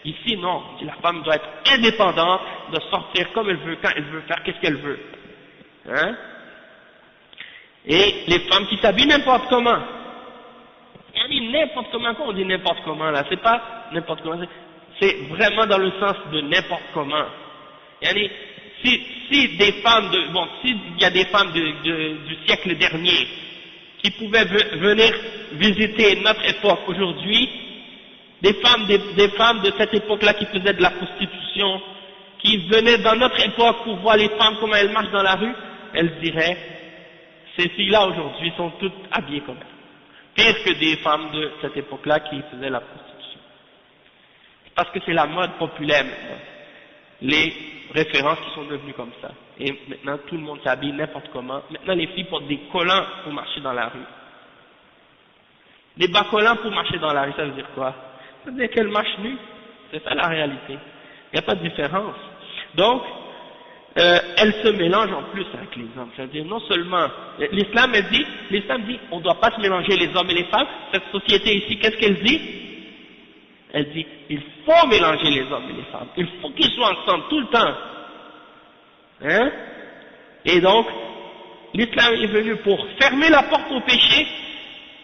Ici, non. La femme doit être indépendante, de sortir comme elle veut, quand elle veut, faire qu'est-ce qu'elle veut. Hein? Et les femmes qui s'habillent n'importe comment. On dit n'importe comment, quand on dit n'importe comment là, c'est pas n'importe comment, c'est vraiment dans le sens de n'importe comment. Si des femmes s'il y a des femmes du siècle dernier qui pouvaient venir visiter notre époque aujourd'hui, des femmes de cette époque-là qui faisaient de la prostitution, qui venaient dans notre époque pour voir les femmes comment elles marchent dans la rue, elles diraient, ces filles-là aujourd'hui sont toutes habillées comme elles. Pire que des femmes de cette époque-là qui faisaient la prostitution. Parce que c'est la mode populaire maintenant. Les références qui sont devenues comme ça. Et maintenant tout le monde s'habille n'importe comment. Maintenant les filles portent des collants pour marcher dans la rue. Des bas collants pour marcher dans la rue, ça veut dire quoi? Ça veut dire qu'elles marchent nues. C'est ça la réalité. Il n'y a pas de différence. Donc, elles se mélangent en plus avec les hommes. C'est-à-dire non seulement, l'islam dit, on ne doit pas se mélanger les hommes et les femmes. Cette société ici, qu'est-ce qu'elle dit? Elle dit, il faut mélanger les hommes et les femmes. Il faut qu'ils soient ensemble tout le temps. Hein? Et donc, l'islam est venu pour fermer la porte au péché.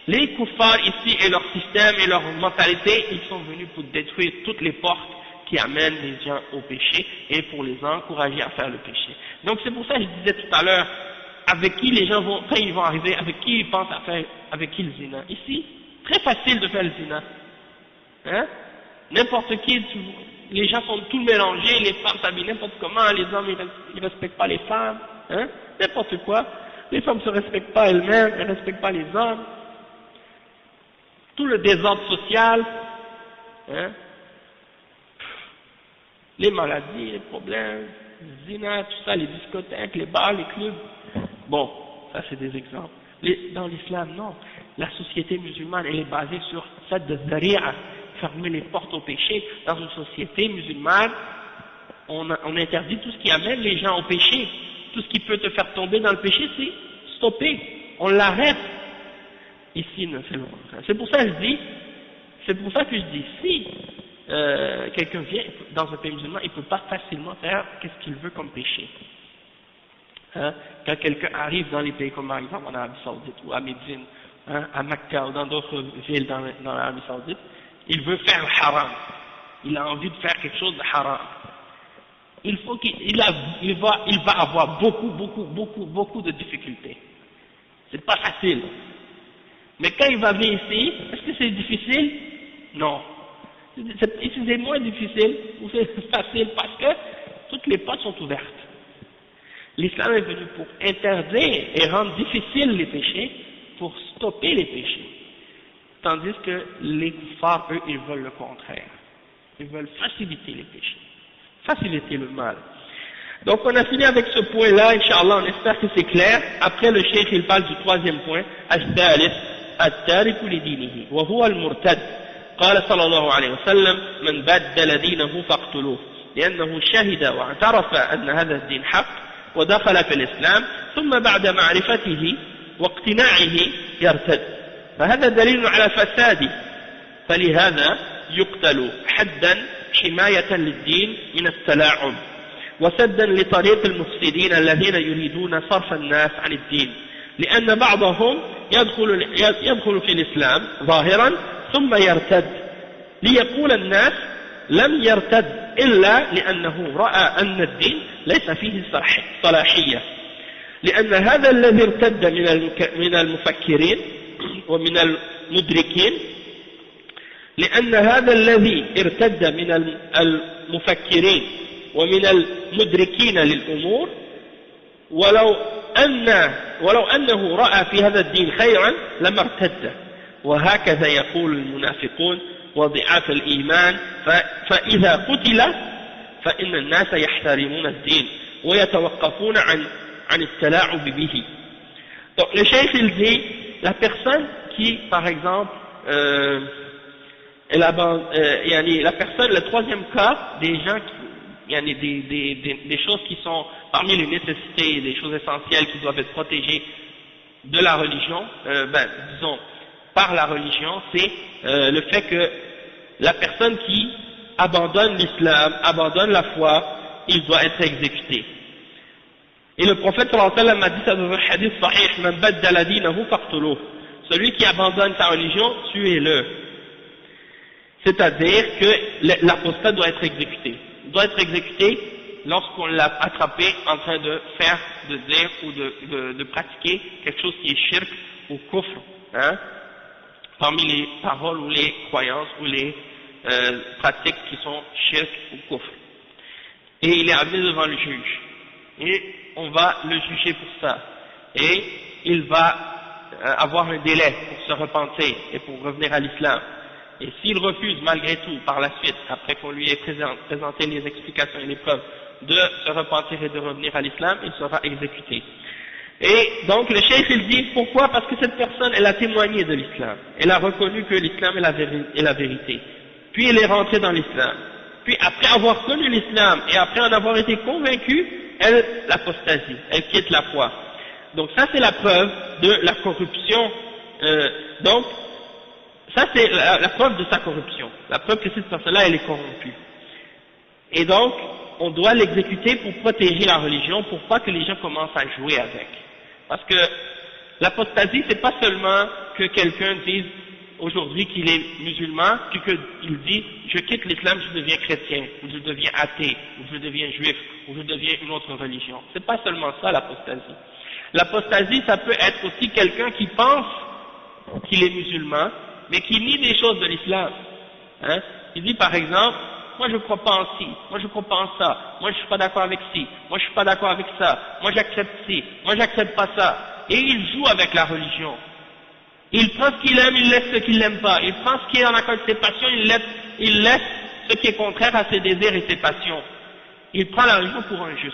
Les kuffars ici et leur système et leur mentalité, ils sont venus pour détruire toutes les portes qui amènent les gens au péché et pour les encourager à faire le péché. Donc c'est pour ça que je disais tout à l'heure, avec qui les gens vont, quand ils vont arriver, avec qui ils pensent à faire, avec qui le zina. Ici, très facile de faire le zina. Hein? N'importe qui, les gens sont tous mélangés, les femmes s'habillent n'importe comment, les hommes ils respectent pas les femmes, hein? N'importe quoi. Les femmes se respectent pas elles-mêmes, elles respectent pas les hommes. Tout le désordre social, hein? Les maladies, les problèmes, les zina, tout ça, les discothèques, les bars, les clubs. Bon, ça c'est des exemples. Dans l'islam, non. La société musulmane, elle est basée sur cette de Zari'a, fermer les portes au péché. Dans une société musulmane, on interdit tout ce qui amène les gens au péché. Tout ce qui peut te faire tomber dans le péché, c'est stopper. On l'arrête. Ici, c'est le contraire. C'est pour ça que je dis, si quelqu'un vient dans un pays musulman, il ne peut pas facilement faire qu'est-ce qu'il veut comme péché. Hein? Quand quelqu'un arrive dans les pays comme par exemple en Arabie Saoudite ou à Médine, hein, à Mecca ou dans d'autres villes dans l'Arabie Saoudite, il veut faire le haram. Il a envie de faire quelque chose de haram. Il va avoir beaucoup de difficultés. C'est pas facile. Mais quand il va venir ici, est-ce que c'est difficile? Non. C'est moins difficile ou c'est facile parce que toutes les portes sont ouvertes. L'islam est venu pour interdire et rendre difficile les péchés, pour stopper les péchés. Tandis que les kuffars, eux, ils veulent le contraire. Ils veulent faciliter les péchés, faciliter le mal. Donc on a fini avec ce point-là, Inch'Allah, on espère que c'est clair. Après le cheikh, il parle du troisième point, الثالث التارك لدينه وهو المرتد. قال صلى الله عليه وسلم من بدل دينه فاقتلوه لأنه شهد واعترف أن هذا الدين حق ودخل في الإسلام ثم بعد معرفته واقتناعه يرتد فهذا دليل على فساده فلهذا يقتل حدا حماية للدين من التلاعب وسدا لطريق المفسدين الذين يريدون صرف الناس عن الدين لأن بعضهم يدخل في الإسلام ظاهرا ثم يرتد ليقول الناس لم يرتد إلا لأنه رأى أن الدين ليس فيه صلاحية لأن هذا الذي ارتد من المفكرين ومن المدركين لأن هذا الذي ارتد من المفكرين ومن المدركين للأمور ولو أنه رأى في هذا الدين خيرا لما ارتد. وهكذا يقول المنافقون وضعاف الإيمان فإذا قتل فإن الناس يحترمون الدين ويتوقفون عن التلاعب به. Donc le cheikh il dit la personne qui par exemple la personne, le troisième cas des gens qui, des choses qui sont parmi les nécessités, des choses essentielles qui doivent être protégées de la religion, disons par la religion, c'est le fait que la personne qui abandonne l'islam, abandonne la foi, il doit être exécuté. Et le prophète sallallahu alayhi wa sallam a dit ça dans un hadith sahih, man baddala dinahu faqtuluh, celui qui abandonne sa religion, tuez-le. C'est-à-dire que l'apostat doit être exécuté. Il doit être exécuté lorsqu'on l'a attrapé en train de faire, de dire ou de pratiquer quelque chose qui est shirk ou kufr, hein, parmi les paroles ou les croyances ou les pratiques qui sont shirk ou kufr. Et il est amené devant le juge. Et on va le juger pour ça. Et il va avoir un délai pour se repentir et pour revenir à l'islam. Et s'il refuse malgré tout, par la suite, après qu'on lui ait présenté les explications et les preuves, de se repentir et de revenir à l'islam, il sera exécuté. Et donc le cheikh il dit, pourquoi? Parce que cette personne, elle a témoigné de l'islam. Elle a reconnu que l'islam est la vérité. Puis elle est rentrée dans l'islam. Puis après avoir connu l'islam et après en avoir été convaincue, elle l'apostasie, elle quitte la foi. Donc ça c'est la preuve de la corruption. Donc ça c'est la preuve de sa corruption, la preuve que cette personne-là elle est corrompue. Et donc on doit l'exécuter pour protéger la religion, pour pas que les gens commencent à jouer avec. Parce que l'apostasie c'est pas seulement que quelqu'un dise aujourd'hui qu'il est musulman, puis qu'il dit je quitte l'islam, je deviens chrétien, ou je deviens athée, ou je deviens juif, ou je deviens une autre religion. C'est pas seulement ça l'apostasie. L'apostasie ça peut être aussi quelqu'un qui pense qu'il est musulman, mais qui nie des choses de l'islam. Hein? Il dit par exemple, moi je ne crois pas en ci, moi je ne crois pas en ça, moi je ne suis pas d'accord avec ci, moi je ne suis pas d'accord avec ça, moi j'accepte ci, moi j'accepte pas ça. Et il joue avec la religion. Il prend ce qu'il aime, il laisse ce qu'il n'aime pas. Il prend ce qui est en accord avec ses passions, il laisse ce qui est contraire à ses désirs et ses passions. Il prend la religion pour un jeu.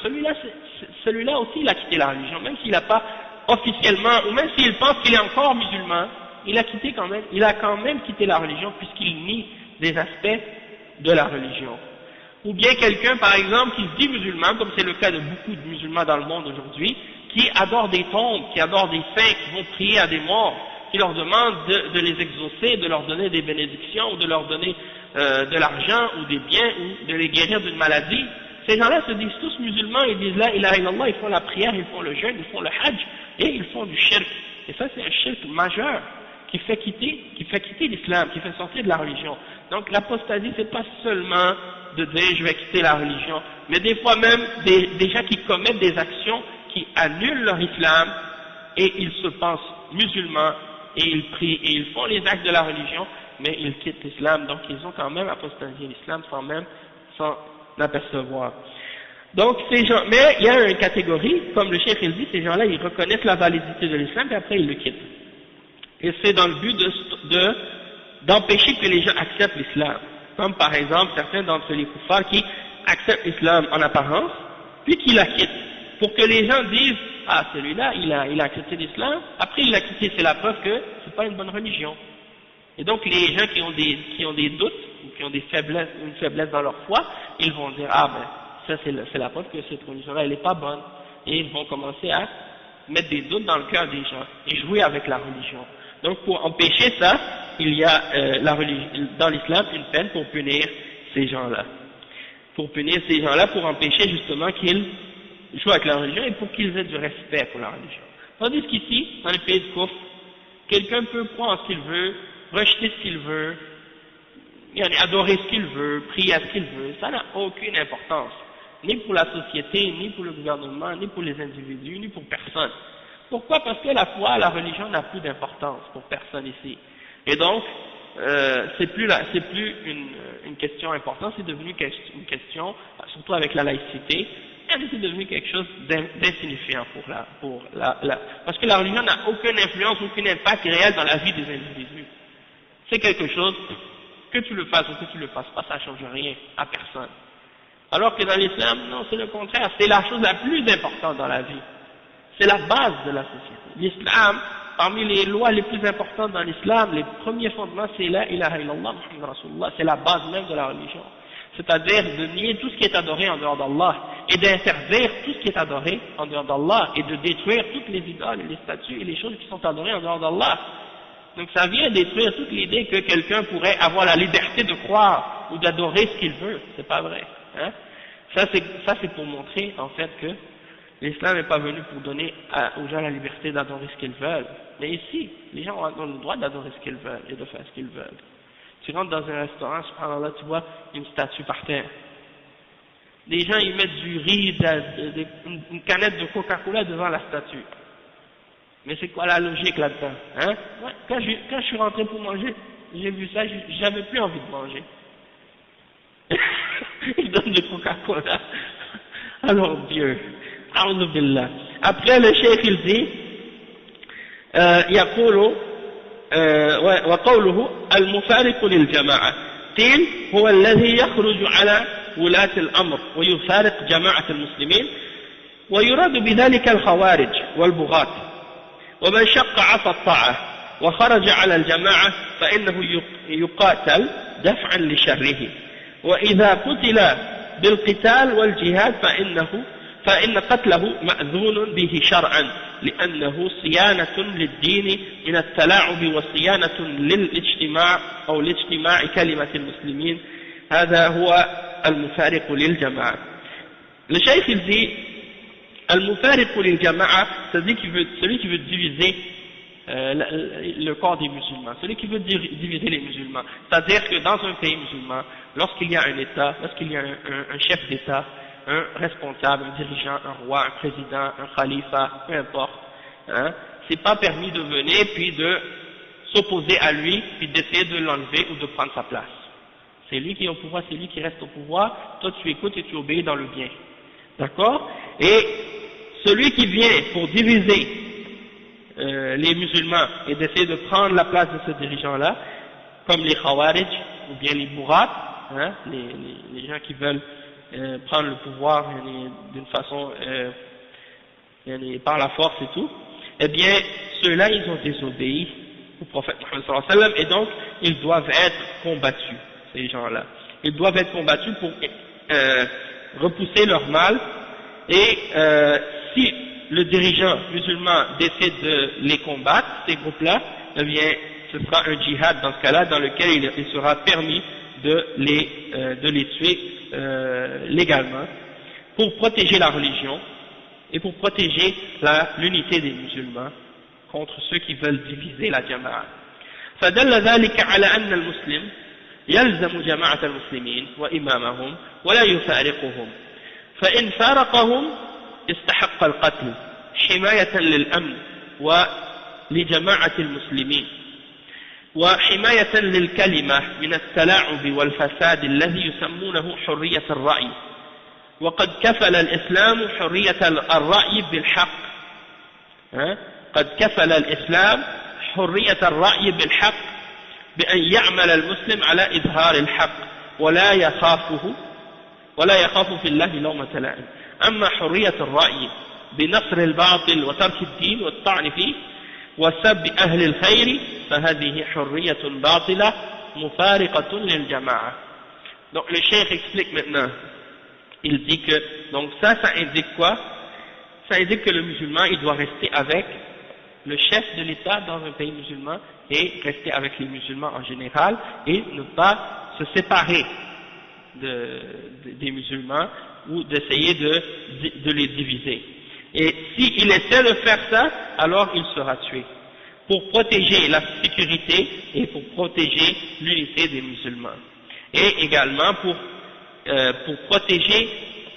Celui-là aussi il a quitté la religion, même s'il n'a pas officiellement, ou même s'il pense qu'il est encore musulman, il a quand même quitté la religion puisqu'il nie des aspects de la religion. Ou bien quelqu'un par exemple qui se dit musulman, comme c'est le cas de beaucoup de musulmans dans le monde aujourd'hui, qui adorent des tombes, qui adorent des saints, qui vont prier à des morts, qui leur demandent de les exaucer, de leur donner des bénédictions, ou de leur donner de l'argent ou des biens, ou de les guérir d'une maladie. Ces gens-là se disent tous musulmans, ils disent la ilaha illallah, ils font la prière, ils font le jeûne, ils font le hajj, et ils font du shirk. Et ça c'est un shirk majeur qui fait quitter l'islam, qui fait sortir de la religion. Donc l'apostasie c'est pas seulement de dire je vais quitter la religion, mais des fois même des gens qui commettent des actions qui annulent leur islam et ils se pensent musulmans et ils prient et ils font les actes de la religion, mais ils quittent l'islam, donc ils ont quand même apostasié l'islam sans s'en apercevoir. Donc ces gens, mais il y a une catégorie, comme le cheikh il dit, ces gens-là ils reconnaissent la validité de l'islam et après ils le quittent. Et c'est dans le but d'empêcher que les gens acceptent l'islam. Comme par exemple certains d'entre les kuffars qui acceptent l'islam en apparence, puis qui la quittent. Pour que les gens disent, ah celui-là il a accepté l'islam, après il l'a quitté, c'est la preuve que c'est pas une bonne religion. Et donc les gens qui ont des doutes, ou qui ont une faiblesse dans leur foi, ils vont dire, ah ben, ça c'est la preuve que cette religion-là elle est pas bonne. Et ils vont commencer à mettre des doutes dans le cœur des gens, et jouer avec la religion. Donc pour empêcher ça, il y a dans l'islam une peine pour punir ces gens-là. Pour punir ces gens-là, pour empêcher justement qu'ils jouent avec la religion et pour qu'ils aient du respect pour la religion. Tandis qu'ici, dans les pays de Kufr, quelqu'un peut croire en ce qu'il veut, rejeter ce qu'il veut, adorer ce qu'il veut, prier à ce qu'il veut, ça n'a aucune importance. Ni pour la société, ni pour le gouvernement, ni pour les individus, ni pour personne. Pourquoi? Parce que la foi, la religion n'a plus d'importance pour personne ici. Et donc, c'est plus une question importante, c'est devenu une question, surtout avec la laïcité, c'est devenu quelque chose d'insignifiant parce que la religion n'a aucune influence, aucun impact réel dans la vie des individus. C'est quelque chose, que tu le fasses ou que tu le fasses pas, ça ne change rien à personne. Alors que dans l'islam, non, c'est le contraire, c'est la chose la plus importante dans la vie. C'est la base de la société. L'islam, parmi les lois les plus importantes dans l'islam, les premiers fondements, c'est la ilaha illallah, Muhammad Rasulullah, c'est la base même de la religion. C'est-à-dire de nier tout ce qui est adoré en dehors d'Allah, et d'interdire tout ce qui est adoré en dehors d'Allah, et de détruire toutes les idoles, les statues et les choses qui sont adorées en dehors d'Allah. Donc ça vient détruire toute l'idée que quelqu'un pourrait avoir la liberté de croire ou d'adorer ce qu'il veut. C'est pas vrai. Hein? Ça c'est pour montrer en fait que l'islam n'est pas venu pour donner aux gens la liberté d'adorer ce qu'ils veulent. Mais ici, les gens ont le droit d'adorer ce qu'ils veulent et de faire ce qu'ils veulent. Tu rentres dans un restaurant, subhanallah, tu vois une statue par terre. Les gens ils mettent du riz, une canette de Coca-Cola devant la statue. Mais c'est quoi la logique là-dedans, hein? Ouais, quand je suis rentré pour manger, j'ai vu ça, j'avais plus envie de manger. Ils donnent du Coca-Cola. Alors Dieu, a'udhu billah. Après le cheikh il dit, يقول وقوله المفارق للجماعة قيل هو الذي يخرج على ولاة الأمر ويفارق جماعة المسلمين ويراد بذلك الخوارج والبغاة ومن شق عصا الطاعة وخرج على الجماعة فإنه يقاتل دفعا لشره وإذا قتل بالقتال والجهاد فإن قتله مأذون به شرعا لأنه صيانة للدين من التلاعب وصيانة للاجتماع أو لاجتماع كلمة المسلمين هذا هو المفارق للجماعة. Le cheikh il dit المفارق للجماعة, c'est-à-dire celui qui veut diviser le corps des musulmans, celui qui veut diviser les musulmans, c'est-à-dire que dans un pays musulman, lorsqu'il y a un État, lorsqu'il y a un chef d'État, un responsable, un dirigeant, un roi, un président, un khalifa, peu importe, hein, c'est pas permis de venir puis de s'opposer à lui puis d'essayer de l'enlever ou de prendre sa place. C'est lui qui est au pouvoir, c'est lui qui reste au pouvoir, toi tu écoutes et tu obéis dans le bien. D'accord? Et celui qui vient pour diviser les musulmans et d'essayer de prendre la place de ce dirigeant-là, comme les khawarij ou bien les bourrat, hein, les gens qui veulent prendre le pouvoir d'une façon par la force et tout, eh bien ceux-là ils ont désobéi au prophète Mohammed sallallahu alayhi wa sallam et donc ils doivent être combattus, ces gens-là. Ils doivent être combattus pour repousser leur mal et si le dirigeant musulman décide de les combattre, ces groupes-là, eh bien ce sera un djihad dans ce cas-là dans lequel il sera permis de les tuer légalement pour protéger la religion et pour protéger l'unité des musulmans contre ceux qui veulent diviser la jama'a. فدل ذلك على أن المسلم يلزم جماعة المسلمين وإمامهم ولا يفارقهم فإن فارقهم استحق القتل حماية للأمن ولجماعة المسلمين وحماية للكلمة من التلاعب والفساد الذي يسمونه حرية الرأي وقد كفل الإسلام حرية الرأي بالحق قد كفل الإسلام حرية الرأي بالحق بأن يعمل المسلم على إظهار الحق ولا يخاف في الله لومة لائم أما حرية الرأي بنصر الباطل وترك الدين والطعن فيه وسب أهل الخير فهذه حرية باطلة مفارقة للجماعة. Donc le cheikh explique maintenant, il dit que donc ça indique quoi? Ça indique que le musulman il doit rester avec le chef de l'État dans un pays musulman et rester avec les musulmans en général et ne pas se séparer des musulmans ou d'essayer de les diviser. Et s'il essaie de faire ça, alors il sera tué. Pour protéger la sécurité et pour protéger l'unité des musulmans. Et également pour protéger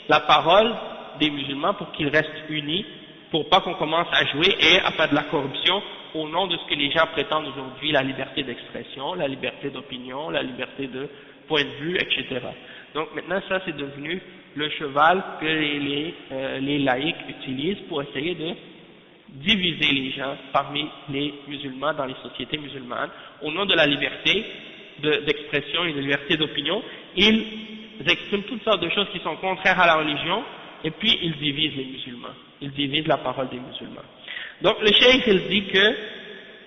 la parole des musulmans pour qu'ils restent unis pour pas qu'on commence à jouer et à faire de la corruption au nom de ce que les gens prétendent aujourd'hui, la liberté d'expression, la liberté d'opinion, la liberté de point de vue, etc. Donc maintenant ça c'est devenu le cheval que les laïcs utilisent pour essayer de diviser les gens parmi les musulmans dans les sociétés musulmanes au nom de la liberté d'expression et de liberté d'opinion. Ils expriment toutes sortes de choses qui sont contraires à la religion et puis ils divisent les musulmans, ils divisent la parole des musulmans. Donc le cheikh il dit que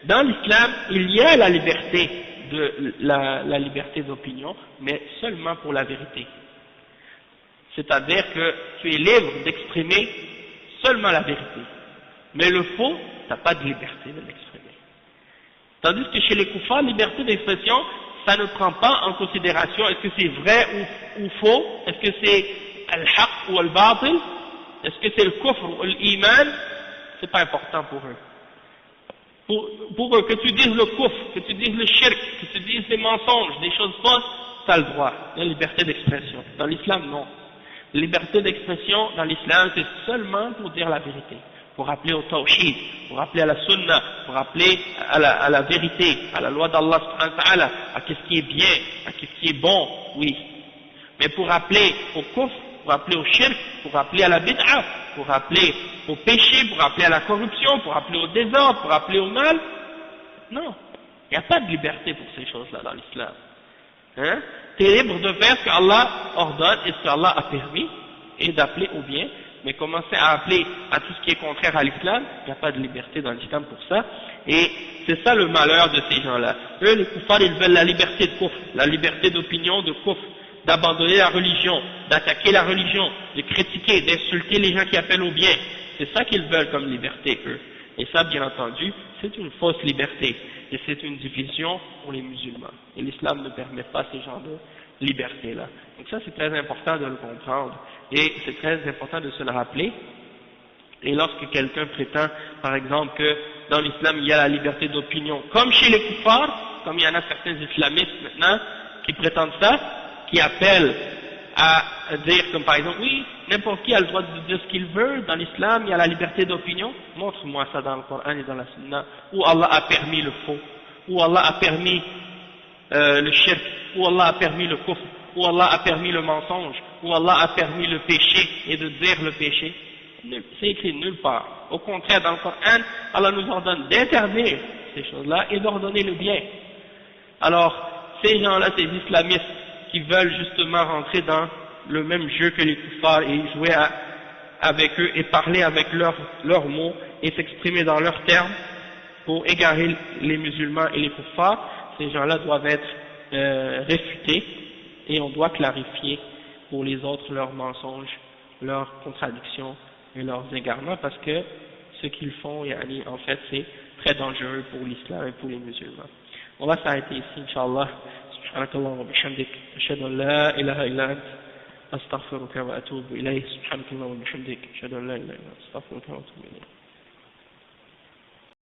dans l'islam il y a la liberté la liberté d'opinion, mais seulement pour la vérité. C'est-à-dire que tu es libre d'exprimer seulement la vérité. Mais le faux, tu n'as pas de liberté de l'exprimer. Tandis que chez les koufars, liberté d'expression, ça ne prend pas en considération est-ce que c'est vrai ou faux, est-ce que c'est al-haq ou al-batil, est-ce que c'est le kufr ou l'iman, c'est pas important pour eux. Pour eux, que tu dises le kufr, que tu dises le shirk, que tu dises des mensonges, des choses fausses, tu as le droit, la liberté d'expression. Dans l'islam, non. La liberté d'expression dans l'islam, c'est seulement pour dire la vérité, pour appeler au tawhid, pour appeler à la sunna, pour appeler à la vérité, à la loi d'Allah subhanahu wa ta'ala, à qu'est-ce qui est bien, à qu'est-ce qui est bon, oui. Mais pour appeler au kufr, pour appeler au shirk, pour appeler à la bid'a, pour appeler au péché, pour appeler à la corruption, pour appeler au désordre, pour appeler au mal, non. Il n'y a pas de liberté pour ces choses-là dans l'islam. Hein? Tu es libre de faire ce qu'Allah ordonne et ce qu'Allah a permis, et d'appeler au bien, mais commencer à appeler à tout ce qui est contraire à l'islam, il n'y a pas de liberté dans l'islam pour ça, et c'est ça le malheur de ces gens-là. Eux, les koufars, ils veulent la liberté de kufr, la liberté d'opinion, de kufr, d'abandonner la religion, d'attaquer la religion, de critiquer, d'insulter les gens qui appellent au bien. C'est ça qu'ils veulent comme liberté, eux. Et ça, bien entendu, c'est une fausse liberté. Et c'est une division pour les musulmans. Et l'islam ne permet pas ces genres de liberté-là. Donc ça, c'est très important de le comprendre. Et c'est très important de se le rappeler. Et lorsque quelqu'un prétend, par exemple, que dans l'islam, il y a la liberté d'opinion, comme chez les koufars, comme il y en a certains islamistes maintenant, qui prétendent ça, qui appellent à dire comme par exemple, oui, n'importe qui a le droit de dire ce qu'il veut, dans l'islam il y a la liberté d'opinion, montre-moi ça dans le Coran et dans la Sunna, où Allah a permis le faux, où Allah a permis le shirk, où Allah a permis le kufr, où Allah a permis le mensonge, où Allah a permis le péché et de dire le péché. C'est écrit nulle part. Au contraire, dans le Coran, Allah nous ordonne d'interdire ces choses-là et d'ordonner le bien. Alors, ces gens-là, ces islamistes, qui veulent justement rentrer dans le même jeu que les koufars et jouer avec eux et parler avec leurs mots et s'exprimer dans leurs termes pour égarer les musulmans et les koufars, ces gens-là doivent être réfutés et on doit clarifier pour les autres leurs mensonges, leurs contradictions et leurs égarements parce que ce qu'ils font, en fait, c'est très dangereux pour l'islam et pour les musulmans. On va s'arrêter ici, Inch'Allah. سبحانك اللهم وبحمدك أشهد أن لا إله إلا أنت أستغفرك وأتوب إليه سبحانك اللهم وبحمدك أشهد أن لا إله إلا أنت أستغفرك وأتوب إليه